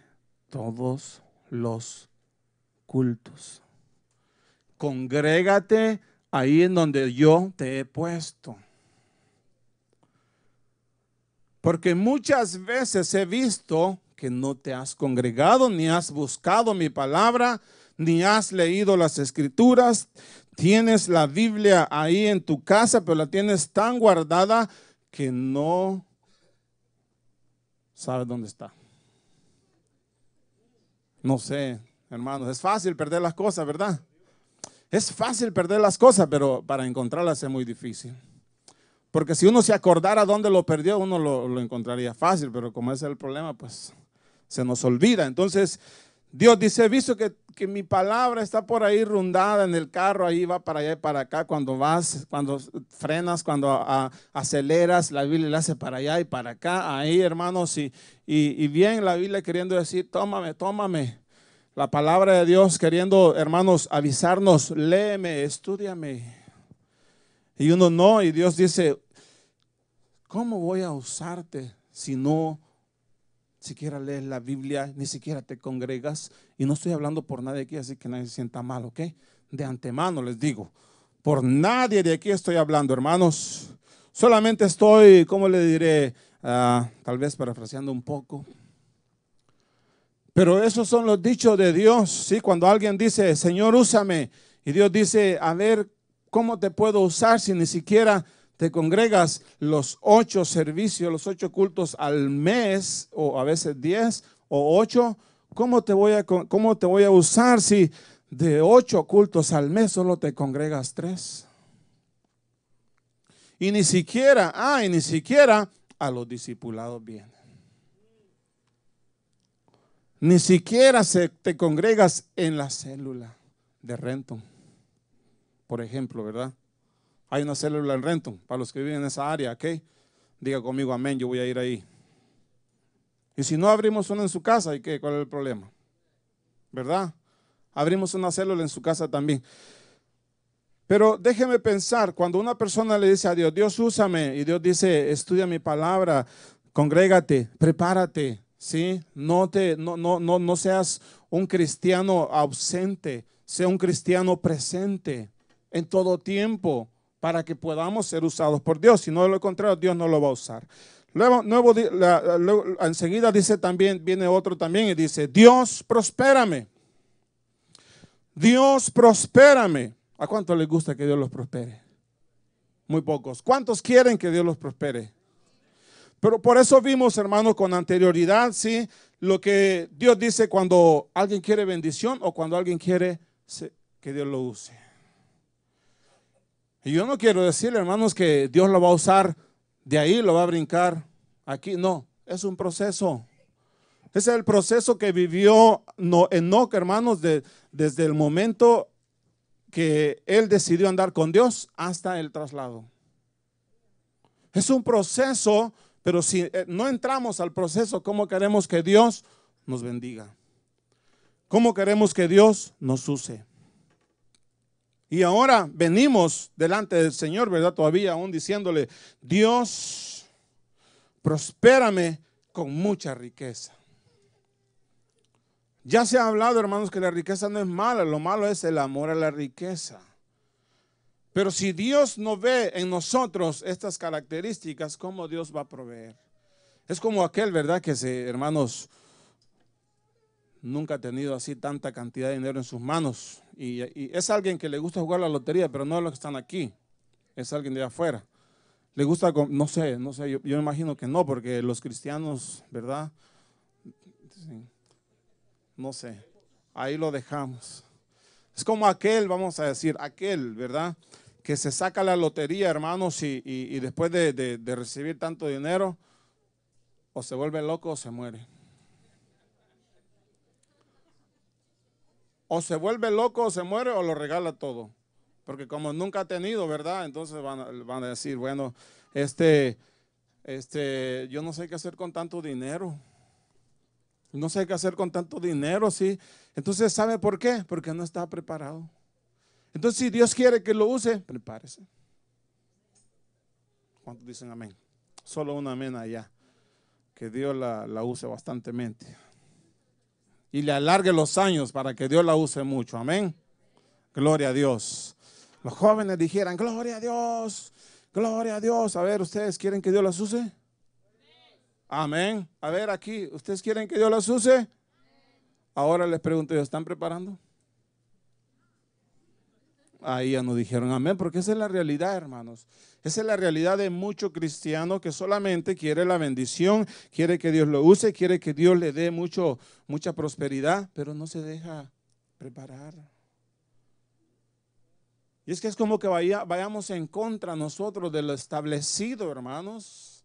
todos los cultos. Congrégate ahí en donde yo te he puesto. Porque muchas veces he visto que no te has congregado, ni has buscado mi palabra, ni has leído las escrituras. Tienes la Biblia ahí en tu casa, pero la tienes tan guardada que no sabes dónde está. No sé, hermanos, es fácil perder las cosas, ¿verdad? Es fácil perder las cosas, pero para encontrarlas es muy difícil. Porque si uno se acordara dónde lo perdió, uno lo encontraría fácil, pero como ese es el problema, pues se nos olvida. Entonces, Dios dice, he visto que mi palabra está por ahí rondada en el carro, ahí va para allá y para acá, cuando vas, cuando frenas, cuando aceleras, la Biblia la hace para allá y para acá, ahí hermanos, y bien la Biblia queriendo decir, tómame, tómame. La palabra de Dios queriendo, hermanos, avisarnos, léeme, estúdiame. Y uno no, y Dios dice, ¿cómo voy a usarte si no siquiera lees la Biblia, ni siquiera te congregas? Y no estoy hablando por nadie aquí, así que nadie se sienta mal, ¿ok? De antemano les digo, por nadie de aquí estoy hablando, hermanos. Solamente estoy, ¿cómo le diré? Tal vez parafraseando un poco. Pero esos son los dichos de Dios, ¿sí? Cuando alguien dice, Señor, úsame, y Dios dice, a ver, ¿cómo te puedo usar si ni siquiera te congregas los 8 servicios, los 8 cultos al mes, o a veces 10 o 8? ¿Cómo te voy a usar si de 8 cultos al mes solo te congregas 3? Y ni siquiera a los discipulados vienen. Ni siquiera te congregas en la célula de Renton, por ejemplo, ¿verdad? Hay una célula en Renton, para los que viven en esa área, ¿ok? Diga conmigo amén, yo voy a ir ahí. Y si no abrimos una en su casa, ¿y qué? ¿Cuál es el problema? ¿Verdad? Abrimos una célula en su casa también. Pero déjeme pensar, cuando una persona le dice a Dios, Dios úsame, y Dios dice, estudia mi palabra, congrégate, prepárate. ¿Sí? No seas un cristiano ausente, sea un cristiano presente en todo tiempo para que podamos ser usados por Dios. Si no, de lo contrario, Dios no lo va a usar. Luego, enseguida dice también, viene otro también y dice, Dios prospérame. Dios prospérame. ¿A cuántos les gusta que Dios los prospere? Muy pocos. ¿Cuántos quieren que Dios los prospere? Pero por eso vimos, hermanos, con anterioridad, ¿sí? Lo que Dios dice cuando alguien quiere bendición o cuando alguien quiere que Dios lo use. Y yo no quiero decirle, hermanos, que Dios lo va a usar de ahí, lo va a brincar aquí. No, es un proceso. Ese es el proceso que vivió Enoc, hermanos, desde el momento que él decidió andar con Dios hasta el traslado. Es un proceso, pero si no entramos al proceso, ¿cómo queremos que Dios nos bendiga? ¿Cómo queremos que Dios nos use? Y ahora venimos delante del Señor, ¿verdad? Todavía aún diciéndole, Dios, prospérame con mucha riqueza. Ya se ha hablado, hermanos, que la riqueza no es mala, lo malo es el amor a la riqueza. Pero si Dios no ve en nosotros estas características, ¿cómo Dios va a proveer? Es como aquel, ¿verdad? Que hermanos, nunca ha tenido así tanta cantidad de dinero en sus manos. Y es alguien que le gusta jugar la lotería, pero no es los que están aquí. Es alguien de afuera. Le gusta, no sé, yo me imagino que no, porque los cristianos, ¿verdad? Sí. No sé, ahí lo dejamos. Es como aquel, vamos a decir, aquel, ¿verdad? Que se saca la lotería, hermanos, y después de recibir tanto dinero, o se vuelve loco o se muere. O se vuelve loco o se muere o lo regala todo. Porque como nunca ha tenido, ¿verdad? Entonces van a decir, bueno, yo no sé qué hacer con tanto dinero. No sé qué hacer con tanto dinero, ¿sí? Entonces, ¿sabe por qué? Porque no está preparado. Entonces, si Dios quiere que lo use, prepárese. ¿Cuántos dicen amén? Solo un amén allá. Que Dios la use bastantemente. Y le alargue los años para que Dios la use mucho. Amén. Gloria a Dios. Los jóvenes dijeran, gloria a Dios, gloria a Dios. A ver, ¿ustedes quieren que Dios las use? Amén. A ver aquí, ¿ustedes quieren que Dios las use? Ahora les pregunto, ¿están preparando? Ahí ya nos dijeron amén, porque esa es la realidad, hermanos. Esa es la realidad de mucho cristiano que solamente quiere la bendición, quiere que Dios lo use, quiere que Dios le dé mucha prosperidad, pero no se deja preparar. Y es que es como que vayamos en contra nosotros de lo establecido, hermanos.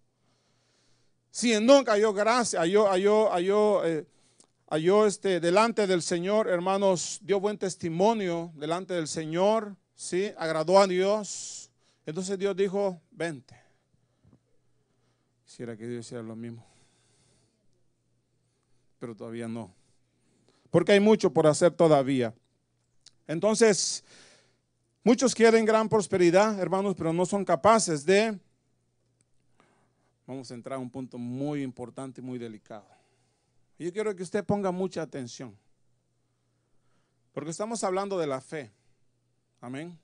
Si Enoc halló gracia, halló delante del Señor, hermanos, dio buen testimonio delante del Señor, ¿sí? Agradó a Dios. Entonces Dios dijo, vente. Quisiera que Dios hiciera lo mismo, pero todavía no, porque hay mucho por hacer todavía. Entonces, muchos quieren gran prosperidad, hermanos, pero no son capaces de. Vamos a entrar a un punto muy importante y muy delicado. Yo quiero que usted ponga mucha atención, porque estamos hablando de la fe. Amén.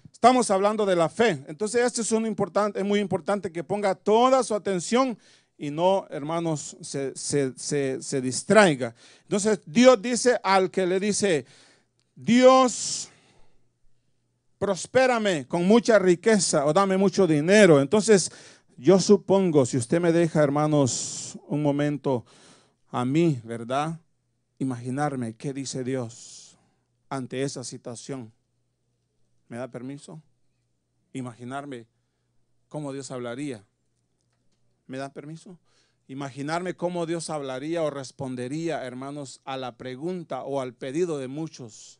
Estamos hablando de la fe. Entonces esto es muy importante que ponga toda su atención y no, hermanos, se distraiga. Entonces Dios dice al que le dice, Dios, prospérame con mucha riqueza o dame mucho dinero. Entonces yo supongo, si usted me deja, hermanos, un momento a mí, ¿verdad? Imaginarme qué dice Dios ante esa situación. ¿Me da permiso? Imaginarme cómo Dios hablaría. ¿Me da permiso? Imaginarme cómo Dios hablaría o respondería, hermanos, a la pregunta o al pedido de muchos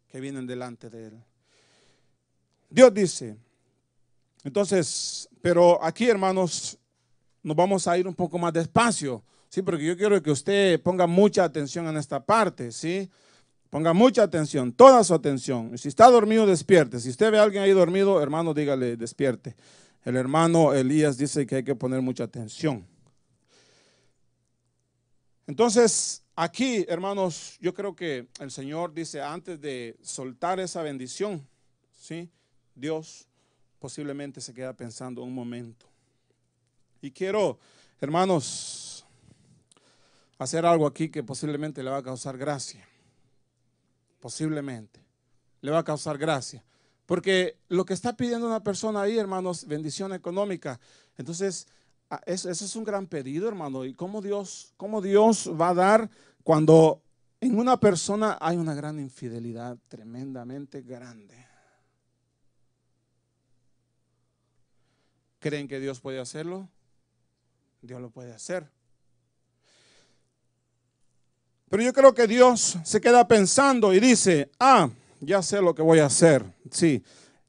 que vienen delante de Él. Dios dice, entonces, pero aquí, hermanos, nos vamos a ir un poco más despacio, ¿sí? Porque yo quiero que usted ponga mucha atención en esta parte, ¿sí? Ponga mucha atención, toda su atención. Y si está dormido, despierte. Si usted ve a alguien ahí dormido, hermano, dígale, despierte. El hermano Elías dice que hay que poner mucha atención. Entonces, aquí, hermanos, yo creo que el Señor dice, antes de soltar esa bendición, ¿sí? Dios posiblemente se queda pensando un momento. Y quiero, hermanos, hacer algo aquí que posiblemente le va a causar gracia. Posiblemente le va a causar gracia, porque lo que está pidiendo una persona ahí, hermanos, bendición económica. Entonces, eso es un gran pedido, hermano. ¿Y cómo Dios va a dar cuando En una persona hay una gran infidelidad, tremendamente grande. ¿Creen que Dios puede hacerlo? Dios lo puede hacer. Pero yo creo que Dios se queda pensando y dice, ya sé lo que voy a hacer. Sí,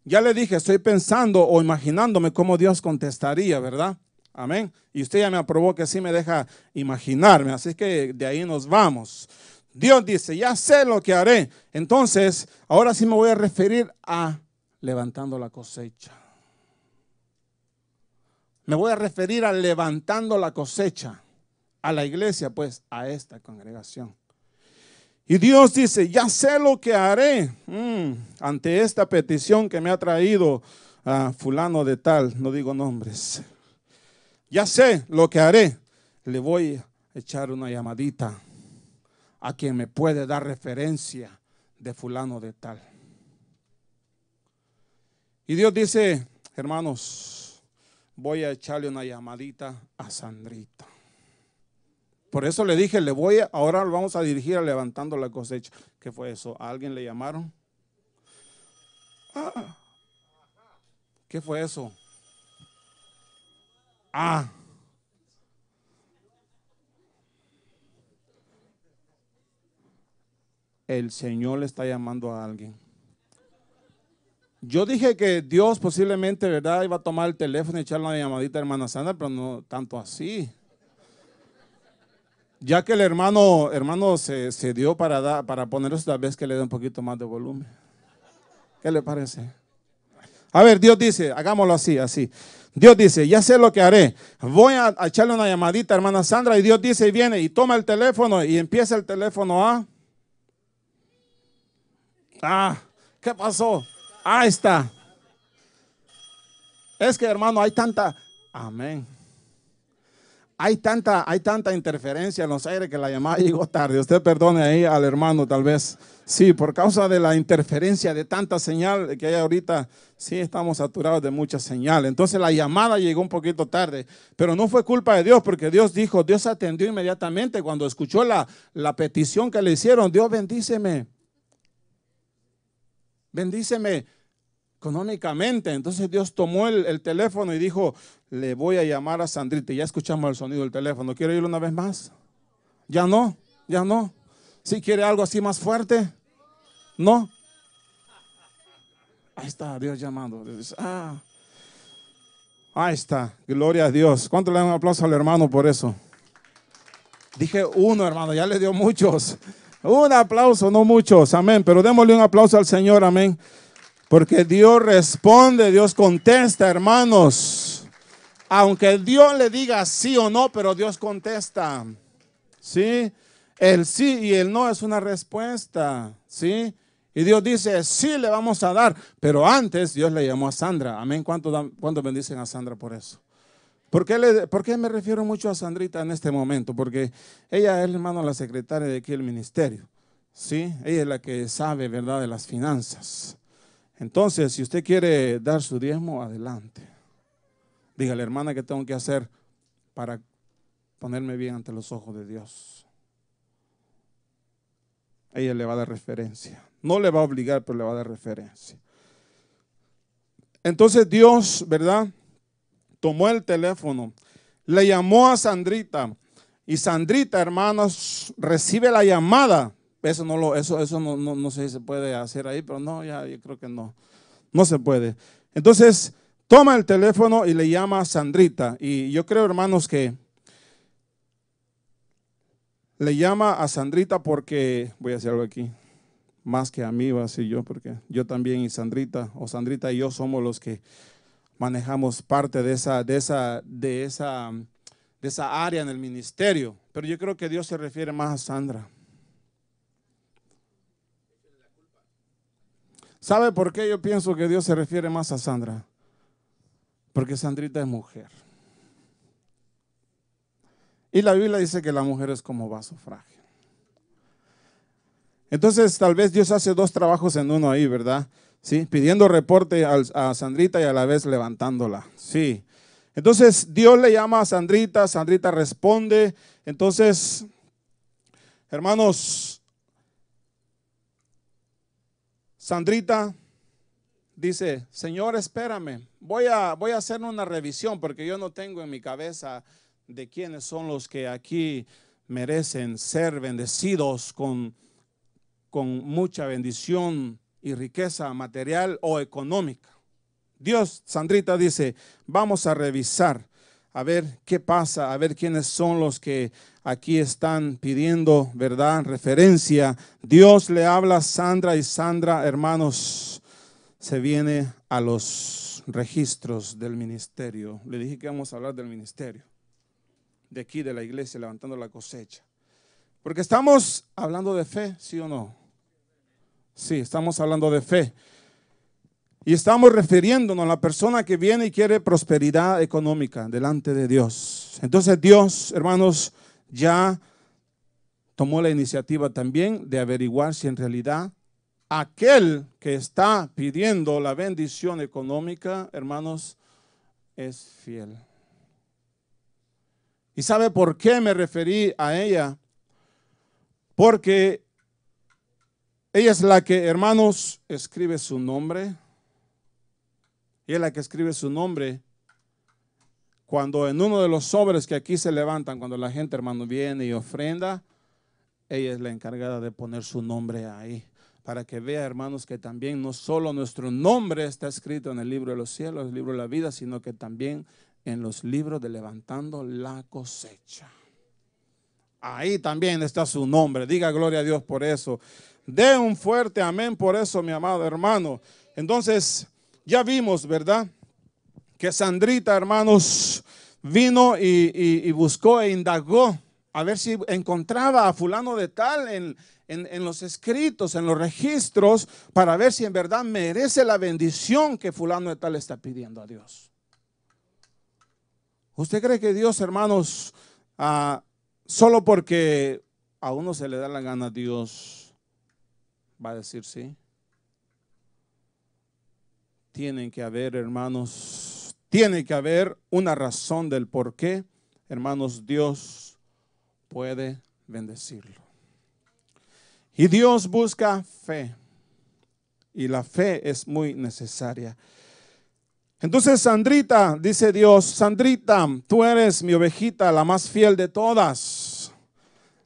ya le dije, estoy pensando o imaginándome cómo Dios contestaría, ¿verdad? Amén. Y usted ya me aprobó que sí me deja imaginarme, así que de ahí nos vamos. Dios dice, ya sé lo que haré. Entonces, ahora sí me voy a referir a levantando la cosecha. Me voy a referir a levantando la cosecha. A la iglesia, pues, a esta congregación. Y Dios dice, ya sé lo que haré ante esta petición que me ha traído a fulano de tal, no digo nombres. Ya sé lo que haré. Le voy a echar una llamadita a quien me puede dar referencia de fulano de tal. Y Dios dice, hermanos, voy a echarle una llamadita a Sandrita. Por eso le dije, ahora lo vamos a dirigir a levantando la cosecha. ¿Qué fue eso? ¿A alguien le llamaron? ¿Qué fue eso? El Señor le está llamando a alguien. Yo dije que Dios posiblemente, ¿verdad?, iba a tomar el teléfono y echarle una llamadita a hermana Sandra, pero no tanto así. Ya que el hermano se dio para poner eso, tal vez que le dé un poquito más de volumen. ¿Qué le parece? A ver, Dios dice, hagámoslo así. Dios dice, ya sé lo que haré. Voy a echarle una llamadita a hermana Sandra. Y Dios dice, y viene y toma el teléfono y empieza el teléfono ¿qué pasó? Ahí está. Es que, hermano, hay tanta, amén. Hay tanta interferencia en los aires que la llamada llegó tarde. Usted perdone ahí al hermano tal vez. Sí, por causa de la interferencia de tanta señal que hay ahorita, sí estamos saturados de mucha señal. Entonces la llamada llegó un poquito tarde, pero no fue culpa de Dios, porque Dios dijo, Dios atendió inmediatamente cuando escuchó la petición que le hicieron. Dios, bendíceme económicamente. Entonces Dios tomó el teléfono y dijo, le voy a llamar a Sandrita. Ya escuchamos el sonido del teléfono. ¿Quiere oírlo una vez más? Ya no. ¿Sí quiere algo así más fuerte? No. Ahí está Dios llamando. Ahí está. Gloria a Dios. ¿Cuánto le dan un aplauso al hermano por eso? Dije uno, hermano, ya le dio muchos. Un aplauso, no muchos. Amén. Pero démosle un aplauso al Señor. Amén. Porque Dios responde, Dios contesta, hermanos. Aunque Dios le diga sí o no, pero Dios contesta. ¿Sí? El sí y el no es una respuesta. ¿Sí? Y Dios dice, sí le vamos a dar. Pero antes Dios le llamó a Sandra. Amén. ¿Cuánto bendicen a Sandra por eso? ¿Por qué me refiero mucho a Sandrita en este momento? Porque ella es, hermano, la secretaria de aquí del ministerio. ¿Sí? Ella es la que sabe, ¿verdad?, de las finanzas. Entonces, si usted quiere dar su diezmo, adelante. Dígale, hermana, ¿qué tengo que hacer para ponerme bien ante los ojos de Dios? Ella le va a dar referencia. No le va a obligar, pero le va a dar referencia. Entonces Dios, ¿verdad?, tomó el teléfono, le llamó a Sandrita. Y Sandrita, hermanos, recibe la llamada. Eso no sé si se puede hacer ahí, pero no, yo creo que no se puede. Entonces, toma el teléfono y le llama a Sandrita. Y yo creo, hermanos, que le llama a Sandrita porque, voy a decir algo aquí, más que a mí, va a decir yo, porque yo también y Sandrita y yo somos los que manejamos parte de esa área en el ministerio. Pero yo creo que Dios se refiere más a Sandra. ¿Sabe por qué yo pienso que Dios se refiere más a Sandra? Porque Sandrita es mujer. Y la Biblia dice que la mujer es como vaso frágil. Entonces tal vez Dios hace dos trabajos en uno ahí, ¿verdad? Sí, pidiendo reporte a Sandrita y a la vez levantándola. Sí. Entonces Dios le llama a Sandrita, Sandrita responde. Entonces, hermanos, Sandrita dice, Señor, espérame, voy a hacer una revisión porque yo no tengo en mi cabeza de quiénes son los que aquí merecen ser bendecidos con mucha bendición y riqueza material o económica. Dios, Sandrita dice, vamos a revisar, a ver qué pasa, a ver quiénes son los que aquí están pidiendo, ¿verdad? Referencia. Dios le habla a Sandra y Sandra, hermanos, se viene a los registros del ministerio. Le dije que vamos a hablar del ministerio, de aquí de la iglesia, levantando la cosecha. Porque estamos hablando de fe, ¿sí o no? Sí, estamos hablando de fe. Y estamos refiriéndonos a la persona que viene y quiere prosperidad económica delante de Dios. Entonces Dios, hermanos, ya tomó la iniciativa también de averiguar si en realidad aquel que está pidiendo la bendición económica, hermanos, es fiel. ¿Y sabe por qué me referí a ella? Porque ella es la que, hermanos, escribe su nombre. Y es la que escribe su nombre cuando en uno de los sobres que aquí se levantan, cuando la gente, hermano, viene y ofrenda, ella es la encargada de poner su nombre ahí. Para que vea, hermanos, que también no solo nuestro nombre está escrito en el libro de los cielos, el libro de la vida, sino que también en los libros de levantando la cosecha. Ahí también está su nombre. Diga gloria a Dios por eso. Dé un fuerte amén por eso, mi amado hermano. Entonces, ya vimos, ¿verdad? Que Sandrita, hermanos, vino y buscó e indagó a ver si encontraba a fulano de tal en los escritos, en los registros, para ver si en verdad merece la bendición que fulano de tal está pidiendo a Dios. ¿Usted cree que Dios, hermanos, solo porque a uno se le da la gana, Dios va a decir sí? Tienen que haber, hermanos, tiene que haber una razón del por qué, hermanos, Dios puede bendecirlo. Y Dios busca fe. Y la fe es muy necesaria. Entonces, Sandrita, dice Dios, Sandrita, tú eres mi ovejita, la más fiel de todas.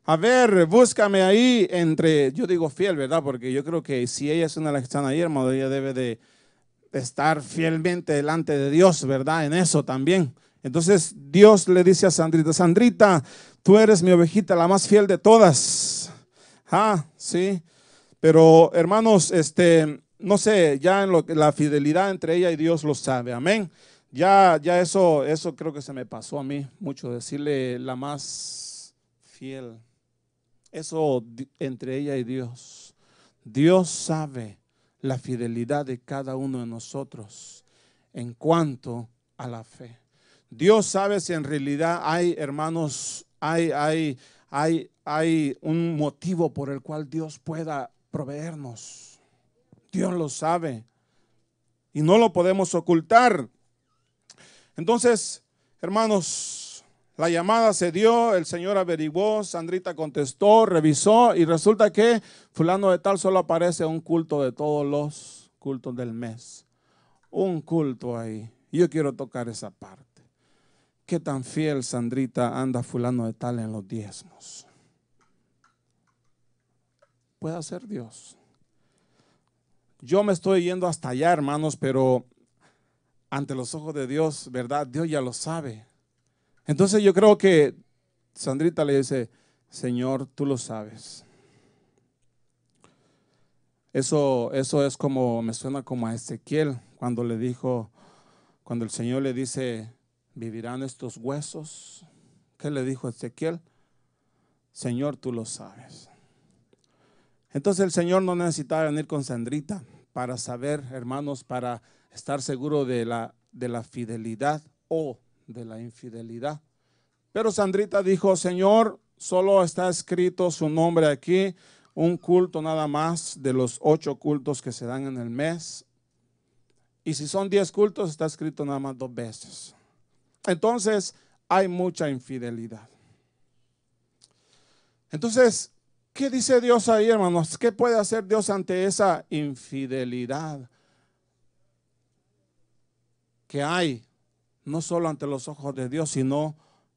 A ver, búscame ahí entre, yo digo fiel, ¿verdad? Porque yo creo que si ella es una de las que están ahí, hermano, ella debe de estar fielmente delante de Dios, ¿verdad? En eso también. Entonces Dios le dice a Sandrita, Sandrita, tú eres mi ovejita, la más fiel de todas. Sí. Pero hermanos, no sé, ya en la fidelidad entre ella y Dios lo sabe, amén. Ya eso creo que se me pasó a mí mucho, decirle la más fiel. Eso entre ella y Dios. Dios sabe la fidelidad de cada uno de nosotros en cuanto a la fe. Dios sabe si en realidad hay, hermanos, hay un motivo por el cual Dios pueda proveernos. Dios lo sabe y no lo podemos ocultar. Entonces, hermanos, la llamada se dio, el Señor averiguó, Sandrita contestó, revisó y resulta que fulano de tal solo aparece un culto de todos los cultos del mes. Un culto ahí. Yo quiero tocar esa parte. ¿Qué tan fiel, Sandrita, anda fulano de tal en los diezmos? Puede ser Dios. Yo me estoy yendo hasta allá, hermanos, pero ante los ojos de Dios, ¿verdad? Dios ya lo sabe. Entonces yo creo que Sandrita le dice, Señor, tú lo sabes. Eso es como, me suena como a Ezequiel, cuando el Señor le dice, ¿vivirán estos huesos? ¿Qué le dijo Ezequiel? Señor, tú lo sabes. Entonces el Señor no necesitaba venir con Sandrita para saber, hermanos, para estar seguro de la fidelidad o de la infidelidad. Pero Sandrita dijo, Señor, solo está escrito su nombre aquí, un culto nada más de los 8 cultos que se dan en el mes. Y si son 10 cultos, está escrito nada más 2 veces. Entonces, hay mucha infidelidad. Entonces, ¿Qué dice Dios ahí, hermanos? ¿Qué puede hacer Dios ante esa infidelidad que hay, no solo ante los ojos de Dios, sino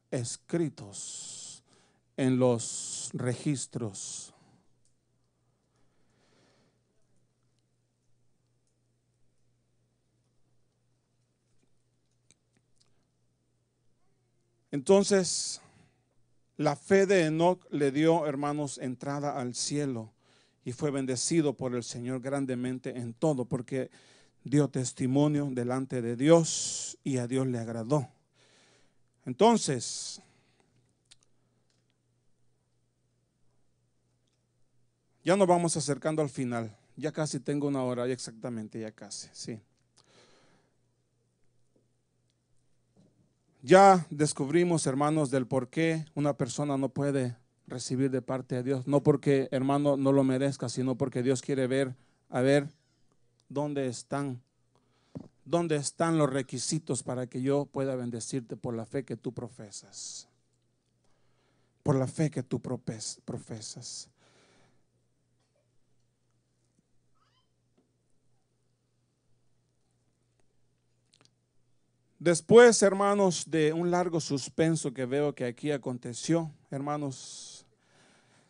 escritos en los registros? Entonces, la fe de Enoc le dio, hermanos, entrada al cielo y fue bendecido por el Señor grandemente en todo, porque dio testimonio delante de Dios y a Dios le agradó. Entonces, ya nos vamos acercando al final. Ya casi tengo una hora, ya exactamente, ya casi, sí. Ya descubrimos, hermanos, del por qué una persona no puede recibir de parte de Dios. No porque, hermano, no lo merezca, sino porque Dios quiere ver, a ver, dónde están los requisitos para que yo pueda bendecirte por la fe que tú profesas. Por la fe que tú profesas. Después, hermanos, de un largo suspenso que veo que aquí aconteció, hermanos,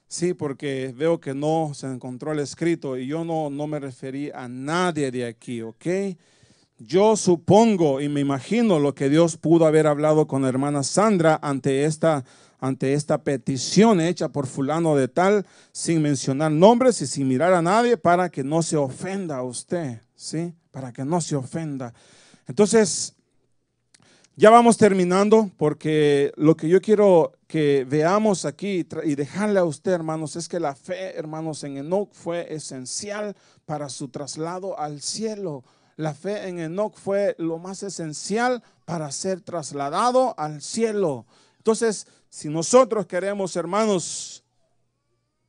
sí, porque veo que no se encontró el escrito y yo no me referí a nadie de aquí, ¿ok? Yo supongo y me imagino lo que Dios pudo haber hablado con la hermana Sandra ante esta petición hecha por fulano de tal, sin mencionar nombres y sin mirar a nadie, para que no se ofenda a usted, ¿sí? Para que no se ofenda. Entonces, ya vamos terminando, porque lo que yo quiero que veamos aquí y dejarle a usted, hermanos, es que la fe, hermanos, en Enoc fue esencial para su traslado al cielo. La fe en Enoc fue lo más esencial para ser trasladado al cielo. Entonces, si nosotros queremos, hermanos,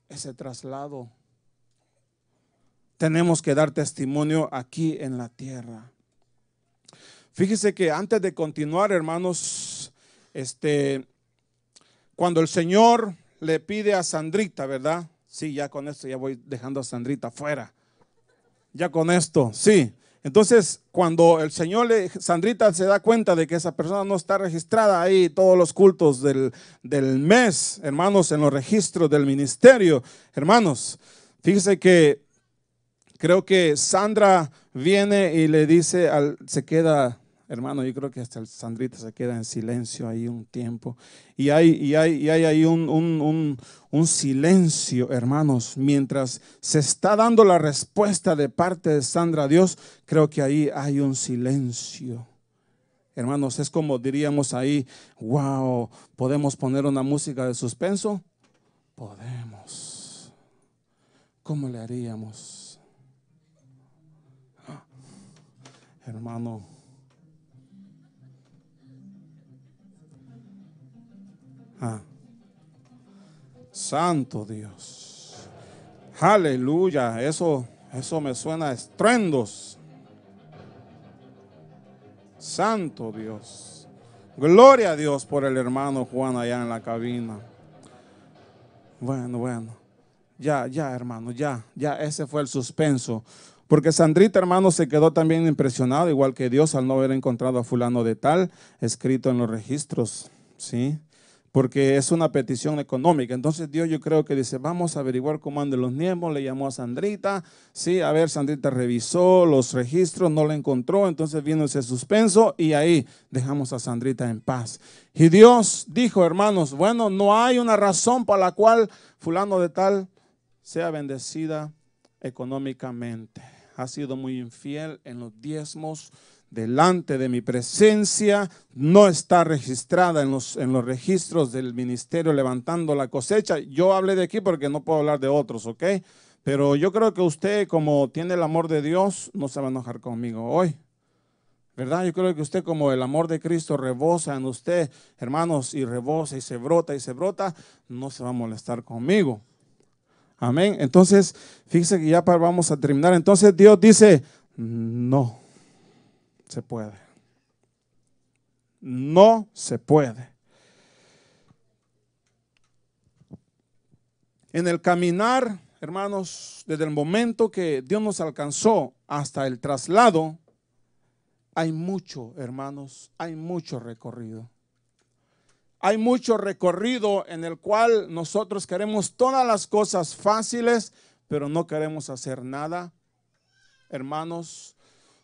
ese traslado, tenemos que dar testimonio aquí en la tierra. Fíjese que antes de continuar, hermanos, cuando el Señor le pide a Sandrita, ¿verdad? Sí, ya con esto ya voy dejando a Sandrita fuera. Ya con esto, sí. Entonces, cuando el Señor Sandrita se da cuenta de que esa persona no está registrada ahí, todos los cultos del mes, hermanos, en los registros del ministerio, hermanos, fíjese que creo que Sandra viene y le dice, se queda, hermano, yo creo que hasta Sandrita se queda en silencio ahí un tiempo. Y hay ahí un silencio, hermanos, mientras se está dando la respuesta de parte de Sandra a Dios. Creo que ahí hay un silencio. Hermanos, es como diríamos ahí, wow, ¿podemos poner una música de suspenso? Podemos. ¿Cómo le haríamos? Hermano, santo Dios, aleluya, eso me suena a estruendos. Santo Dios, gloria a Dios por el hermano Juan allá en la cabina. Bueno, ya hermano, ya ese fue el suspenso. Porque Sandrita, hermano, se quedó también impresionado, igual que Dios, al no haber encontrado a fulano de tal escrito en los registros, ¿sí? Porque es una petición económica. Entonces Dios, yo creo que dice, vamos a averiguar cómo andan los niemos. Le llamó a Sandrita, sí, a ver, Sandrita revisó los registros, no la encontró, entonces vino ese suspenso y ahí dejamos a Sandrita en paz. Y Dios dijo, hermanos, bueno, no hay una razón por la cual fulano de tal sea bendecida económicamente. Ha sido muy infiel en los diezmos delante de mi presencia, no está registrada en los registros del ministerio levantando la cosecha. Yo hablé de aquí porque no puedo hablar de otros, ¿ok? Pero yo creo que usted, como tiene el amor de Dios, no se va a enojar conmigo hoy, ¿verdad? Yo creo que usted, como el amor de Cristo rebosa en usted, hermanos, y rebosa y se brota, no se va a molestar conmigo. Amén. Entonces, fíjese que ya vamos a terminar. Entonces Dios dice, no se puede. No se puede. En el caminar, hermanos, desde el momento que Dios nos alcanzó hasta el traslado, hay mucho, hermanos, hay mucho recorrido. Hay mucho recorrido en el cual nosotros queremos todas las cosas fáciles, pero no queremos hacer nada. Hermanos,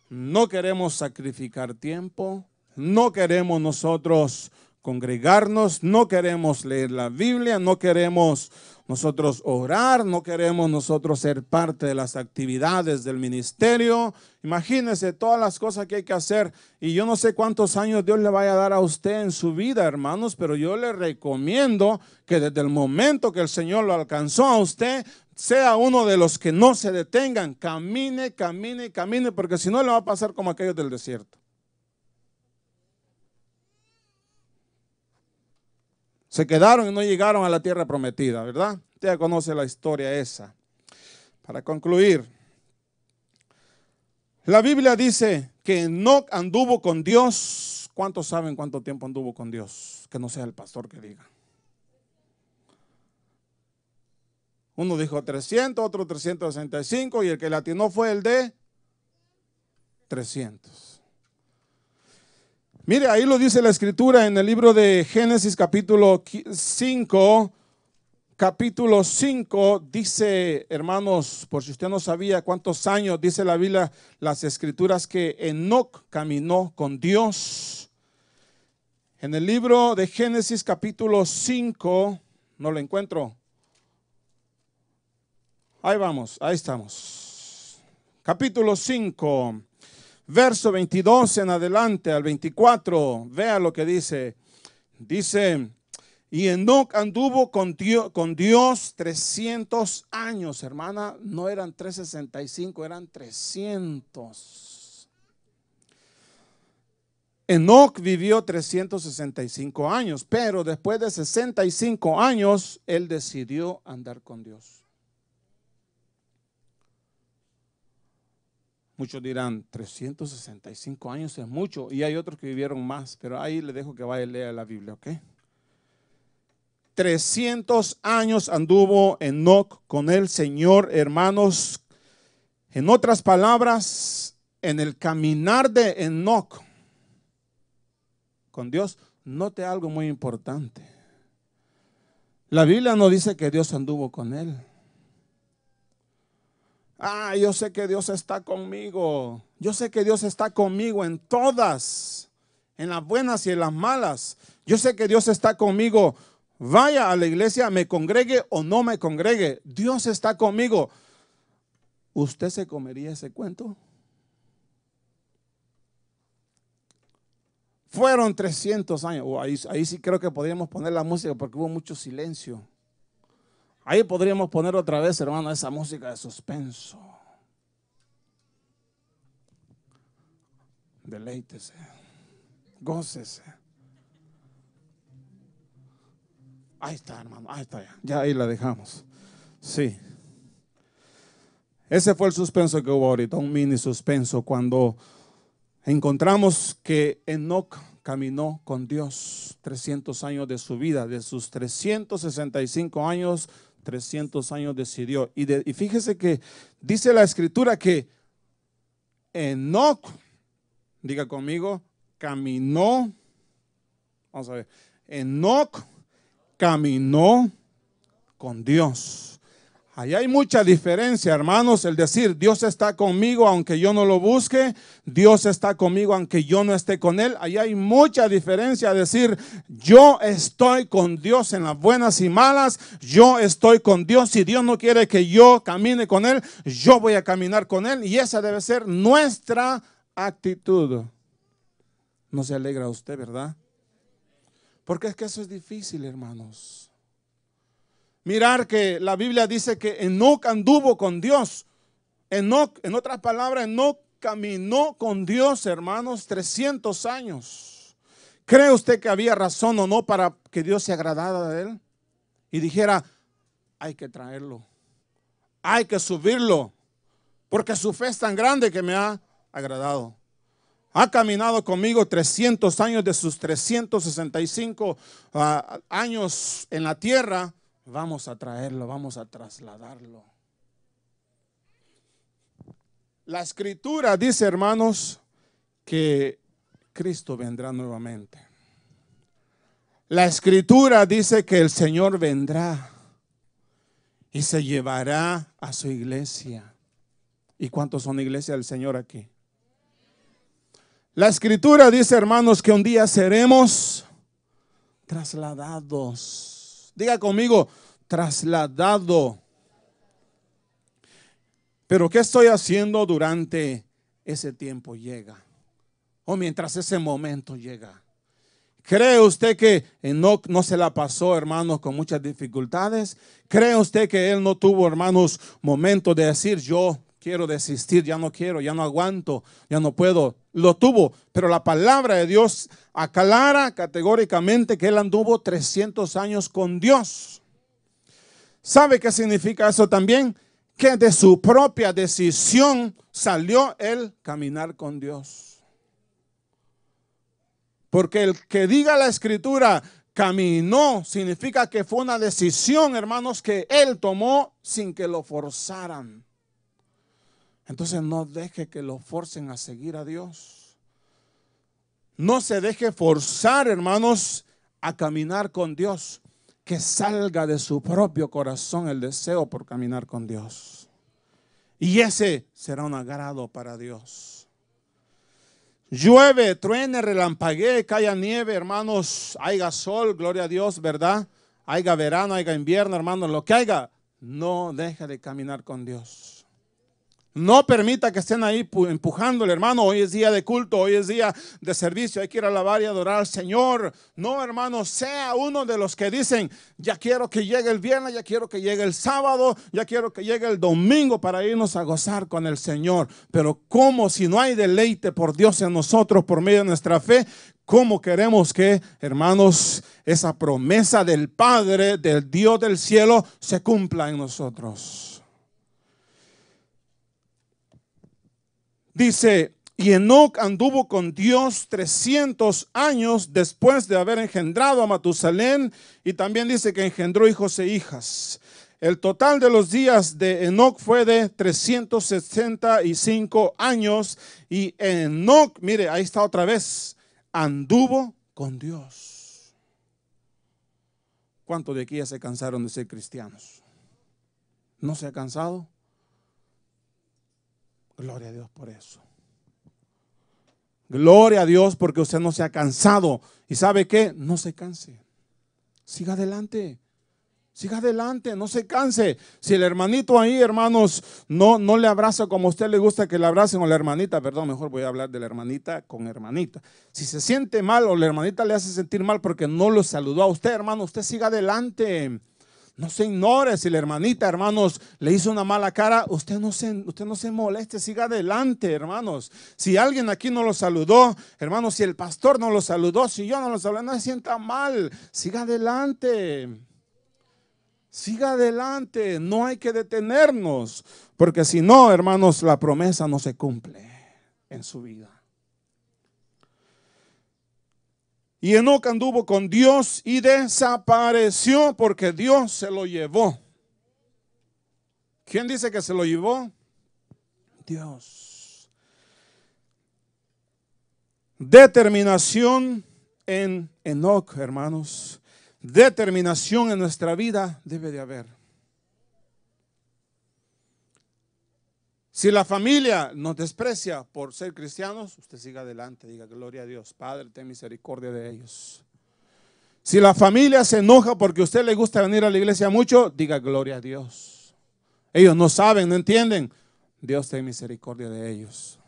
no queremos sacrificar tiempo, no queremos nosotros congregarnos, no queremos leer la Biblia, no queremos nosotros orar, no queremos nosotros ser parte de las actividades del ministerio. Imagínense todas las cosas que hay que hacer, y yo no sé cuántos años Dios le vaya a dar a usted en su vida, hermanos, pero yo le recomiendo que desde el momento que el Señor lo alcanzó a usted, sea uno de los que no se detengan, camine, camine, camine, porque si no le va a pasar como aquellos del desierto. Se quedaron y no llegaron a la tierra prometida, ¿verdad? Usted ya conoce la historia esa. Para concluir, la Biblia dice que Enoc anduvo con Dios. ¿Cuántos saben cuánto tiempo anduvo con Dios? Que no sea el pastor que diga. Uno dijo 300, otro 365 y el que le atinó fue el de 300. Mire, ahí lo dice la escritura en el libro de Génesis capítulo 5. Capítulo 5 dice, hermanos, por si usted no sabía cuántos años, dice la Biblia, las escrituras, que Enoc caminó con Dios. En el libro de Génesis capítulo 5, no lo encuentro. Ahí vamos, ahí estamos. Capítulo 5, verso 22 en adelante al 24. Vea lo que dice. Dice, y Enoc anduvo con Dios 300 años, hermana. No eran 365, eran 300. Enoc vivió 365 años, pero después de 65 años, él decidió andar con Dios. Muchos dirán, 365 años es mucho, y hay otros que vivieron más, pero ahí le dejo que vaya y lea la Biblia, ¿ok? 300 años anduvo Enoc con el Señor, hermanos. En otras palabras, en el caminar de Enoc con Dios, note algo muy importante. La Biblia no dice que Dios anduvo con él. Yo sé que Dios está conmigo. Yo sé que Dios está conmigo en todas, en las buenas y en las malas. Yo sé que Dios está conmigo. Vaya a la iglesia, me congregue o no me congregue. Dios está conmigo. ¿Usted se comería ese cuento? Fueron 300 años. Ahí sí creo que podríamos poner la música porque hubo mucho silencio. Ahí podríamos poner otra vez, hermano, esa música de suspenso. Deleítese, gócese. Ahí está, hermano, ahí está ya ahí la dejamos. Sí. Ese fue el suspenso que hubo ahorita, un mini suspenso, cuando encontramos que Enoc caminó con Dios 300 años de su vida. De sus 365 años, 300 años decidió. Y fíjese que dice la escritura que Enoc, diga conmigo, caminó. Vamos a ver. Enoc caminó con Dios. Ahí hay mucha diferencia, hermanos, el decir Dios está conmigo aunque yo no lo busque, Dios está conmigo aunque yo no esté con Él. Ahí hay mucha diferencia, decir yo estoy con Dios en las buenas y malas, yo estoy con Dios. Si Dios no quiere que yo camine con Él, yo voy a caminar con Él, y esa debe ser nuestra actitud. ¿No se alegra usted, verdad? Porque es que eso es difícil, hermanos. Mirar que la Biblia dice que Enoc anduvo con Dios. Enoc, en otras palabras, Enoc caminó con Dios, hermanos, 300 años. ¿Cree usted que había razón o no para que Dios se agradara de él? Y dijera, hay que traerlo, hay que subirlo, porque su fe es tan grande que me ha agradado. Ha caminado conmigo 300 años de sus 365 años en la tierra. vamos a traerlo, vamos a trasladarlo. La Escritura dice, hermanos, que Cristo vendrá nuevamente. La Escritura dice que el Señor vendrá y se llevará a su iglesia. ¿Y cuántos son iglesia del Señor aquí? La Escritura dice, hermanos, que un día seremos trasladados. Diga conmigo, trasladado. Pero ¿qué estoy haciendo durante ese tiempo llega? O mientras ese momento llega. ¿Cree usted que Enoc no se la pasó, hermanos, con muchas dificultades? ¿Cree usted que él no tuvo, hermanos, momentos de decir, yo quiero desistir, ya no quiero, ya no aguanto, ya no puedo? Lo tuvo, pero la palabra de Dios aclara categóricamente que él anduvo 300 años con Dios. ¿Sabe qué significa eso también? Que de su propia decisión salió él caminar con Dios. Porque el que diga la Escritura caminó, significa que fue una decisión, hermanos, que él tomó sin que lo forzaran. Entonces no deje que lo forcen a seguir a Dios. No se deje forzar, hermanos, a caminar con Dios. Que salga de su propio corazón el deseo por caminar con Dios. Y ese será un agrado para Dios. Llueve, truene, relampaguee, caiga nieve, hermanos, haya sol, gloria a Dios, ¿verdad? Haya verano, haya invierno, hermanos, lo que haya, no deje de caminar con Dios. No permita que estén ahí empujándole, hermano. Hoy es día de culto, hoy es día de servicio, hay que ir a alabar y adorar al Señor. No, hermano, sea uno de los que dicen, ya quiero que llegue el viernes, ya quiero que llegue el sábado, ya quiero que llegue el domingo para irnos a gozar con el Señor. Pero ¿cómo si no hay deleite por Dios en nosotros por medio de nuestra fe? ¿Cómo queremos que, hermanos, esa promesa del Padre, del Dios del cielo, se cumpla en nosotros? Dice, y Enoc anduvo con Dios 300 años después de haber engendrado a Matusalén, y también dice que engendró hijos e hijas. El total de los días de Enoc fue de 365 años, y Enoc, mire, ahí está otra vez, anduvo con Dios. ¿Cuántos de aquí ya se cansaron de ser cristianos? ¿No se ha cansado? Gloria a Dios por eso. Gloria a Dios porque usted no se ha cansado. ¿Y sabe qué? No se canse. Siga adelante. Siga adelante, no se canse. Si el hermanito ahí, hermanos, no le abraza como a usted le gusta que le abracen, o la hermanita, perdón, mejor voy a hablar de la hermanita con hermanita. Si se siente mal o la hermanita le hace sentir mal porque no lo saludó a usted, hermano, usted siga adelante. No se ignore. Si la hermanita, hermanos, le hizo una mala cara, usted no se moleste, siga adelante, hermanos. Si alguien aquí no lo saludó, hermanos, si el pastor no lo saludó, si yo no lo saludé, no se sienta mal, siga adelante. Siga adelante, no hay que detenernos, porque si no, hermanos, la promesa no se cumple en su vida. Y Enoc anduvo con Dios y desapareció porque Dios se lo llevó. ¿Quién dice que se lo llevó? Dios. Determinación en Enoc, hermanos. Determinación en nuestra vida debe de haber. Si la familia nos desprecia por ser cristianos, usted siga adelante, diga gloria a Dios. Padre, ten misericordia de ellos. Si la familia se enoja porque a usted le gusta venir a la iglesia mucho, diga gloria a Dios. Ellos no saben, no entienden. Dios ten misericordia de ellos.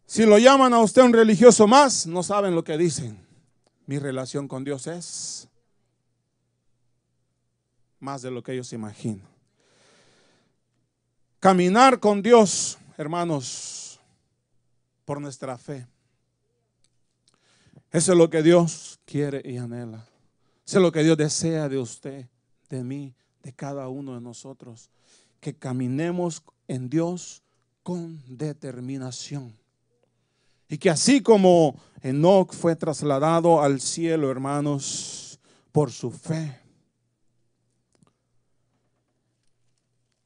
Si lo llaman a usted un religioso más, no saben lo que dicen. Mi relación con Dios es más de lo que ellos imaginan. Caminar con Dios, hermanos, por nuestra fe. Eso es lo que Dios quiere y anhela. Eso es lo que Dios desea de usted, de mí, de cada uno de nosotros. Que caminemos en Dios con determinación. Y que así como Enoc fue trasladado al cielo, hermanos, por su fe,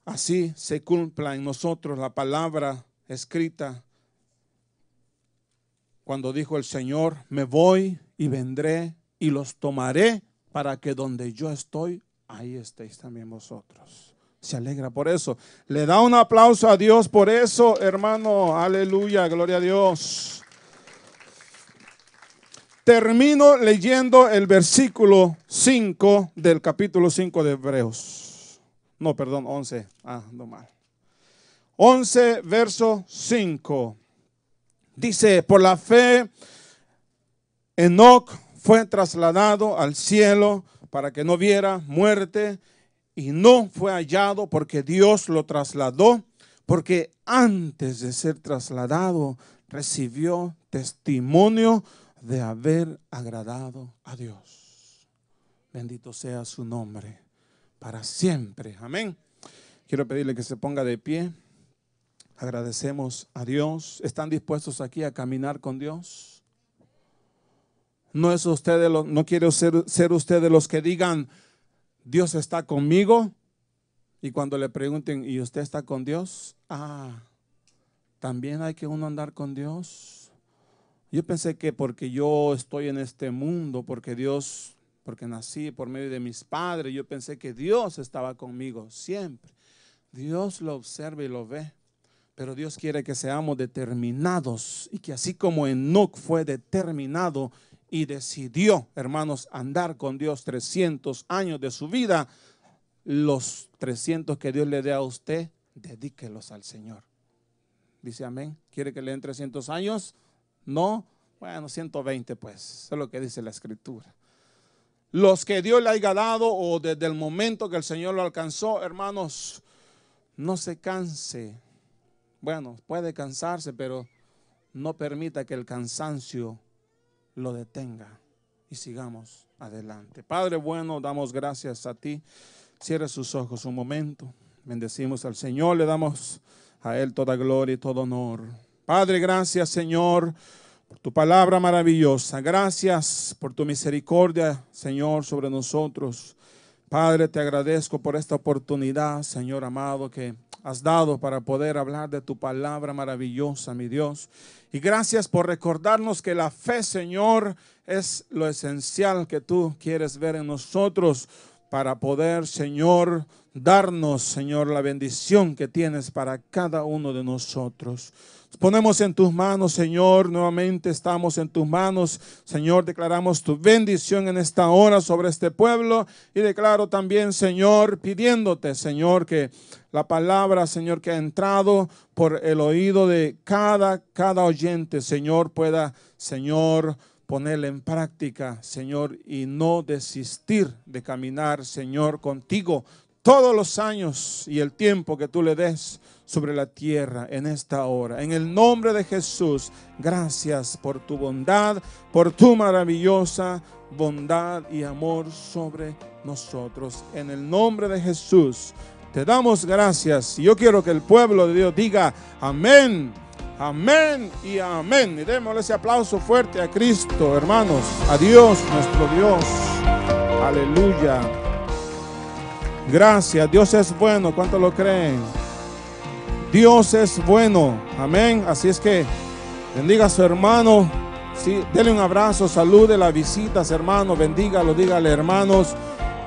así se cumpla en nosotros la palabra escrita cuando dijo el Señor: me voy y vendré y los tomaré para que donde yo estoy, ahí estéis también vosotros. Se alegra por eso. Le da un aplauso a Dios por eso, hermano. Aleluya, gloria a Dios. Termino leyendo el versículo 5 del capítulo 5 de Hebreos. No, perdón, 11. No mal. 11, verso 5. Dice: por la fe, Enoc fue trasladado al cielo para que no viera muerte, y no fue hallado porque Dios lo trasladó, porque antes de ser trasladado recibió testimonio de haber agradado a Dios. Bendito sea su nombre para siempre. Amén. Quiero pedirle que se ponga de pie. Agradecemos a Dios. ¿Están dispuestos aquí a caminar con Dios? No es usted no quiere ser usted de los que digan: Dios está conmigo, y cuando le pregunten: ¿y usted está con Dios? También hay que uno andar con Dios. Yo pensé que porque yo estoy en este mundo, porque nací por medio de mis padres, yo pensé que Dios estaba conmigo siempre. Dios lo observa y lo ve, pero Dios quiere que seamos determinados, y que así como Enoc fue determinado y decidió, hermanos, andar con Dios 300 años de su vida, los 300 que Dios le dé a usted, dedíquelos al Señor. Dice amén. ¿Quiere que le den 300 años? No. Bueno, 120 pues. Eso es lo que dice la Escritura. Los que Dios le haya dado, o desde el momento que el Señor lo alcanzó, hermanos, no se canse. Bueno, puede cansarse, pero no permita que el cansancio lo detenga, y sigamos adelante. Padre bueno, damos gracias a ti. Cierre sus ojos un momento. Bendecimos al Señor, le damos a Él toda gloria y todo honor. Padre, gracias, Señor, por tu palabra maravillosa. Gracias por tu misericordia, Señor, sobre nosotros. Padre, te agradezco por esta oportunidad, Señor amado, que has dado para poder hablar de tu palabra maravillosa, mi Dios. Y gracias por recordarnos que la fe, Señor, es lo esencial que tú quieres ver en nosotros para poder, Señor, darnos, Señor, la bendición que tienes para cada uno de nosotros. Nos ponemos en tus manos, Señor. Nuevamente estamos en tus manos, Señor. Declaramos tu bendición en esta hora sobre este pueblo, y declaro también, Señor, pidiéndote, Señor, que la palabra, Señor, que ha entrado por el oído de cada oyente, Señor, pueda, Señor, ponerla en práctica, Señor, y no desistir de caminar, Señor, contigo todos los años y el tiempo que tú le des sobre la tierra en esta hora. En el nombre de Jesús, gracias por tu bondad, por tu maravillosa bondad y amor sobre nosotros. En el nombre de Jesús te damos gracias, y yo quiero que el pueblo de Dios diga amén, amén y amén. Y démosle ese aplauso fuerte a Cristo, hermanos, a Dios, nuestro Dios. Aleluya. Gracias, Dios es bueno. ¿Cuántos lo creen? Dios es bueno, amén. Así es que bendiga a su hermano, sí, dele un abrazo, salude las visitas, hermano, bendígalo, dígale: hermanos,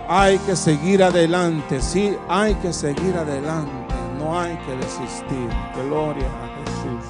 hay que seguir adelante, sí, hay que seguir adelante, no hay que desistir. Gloria a Jesús.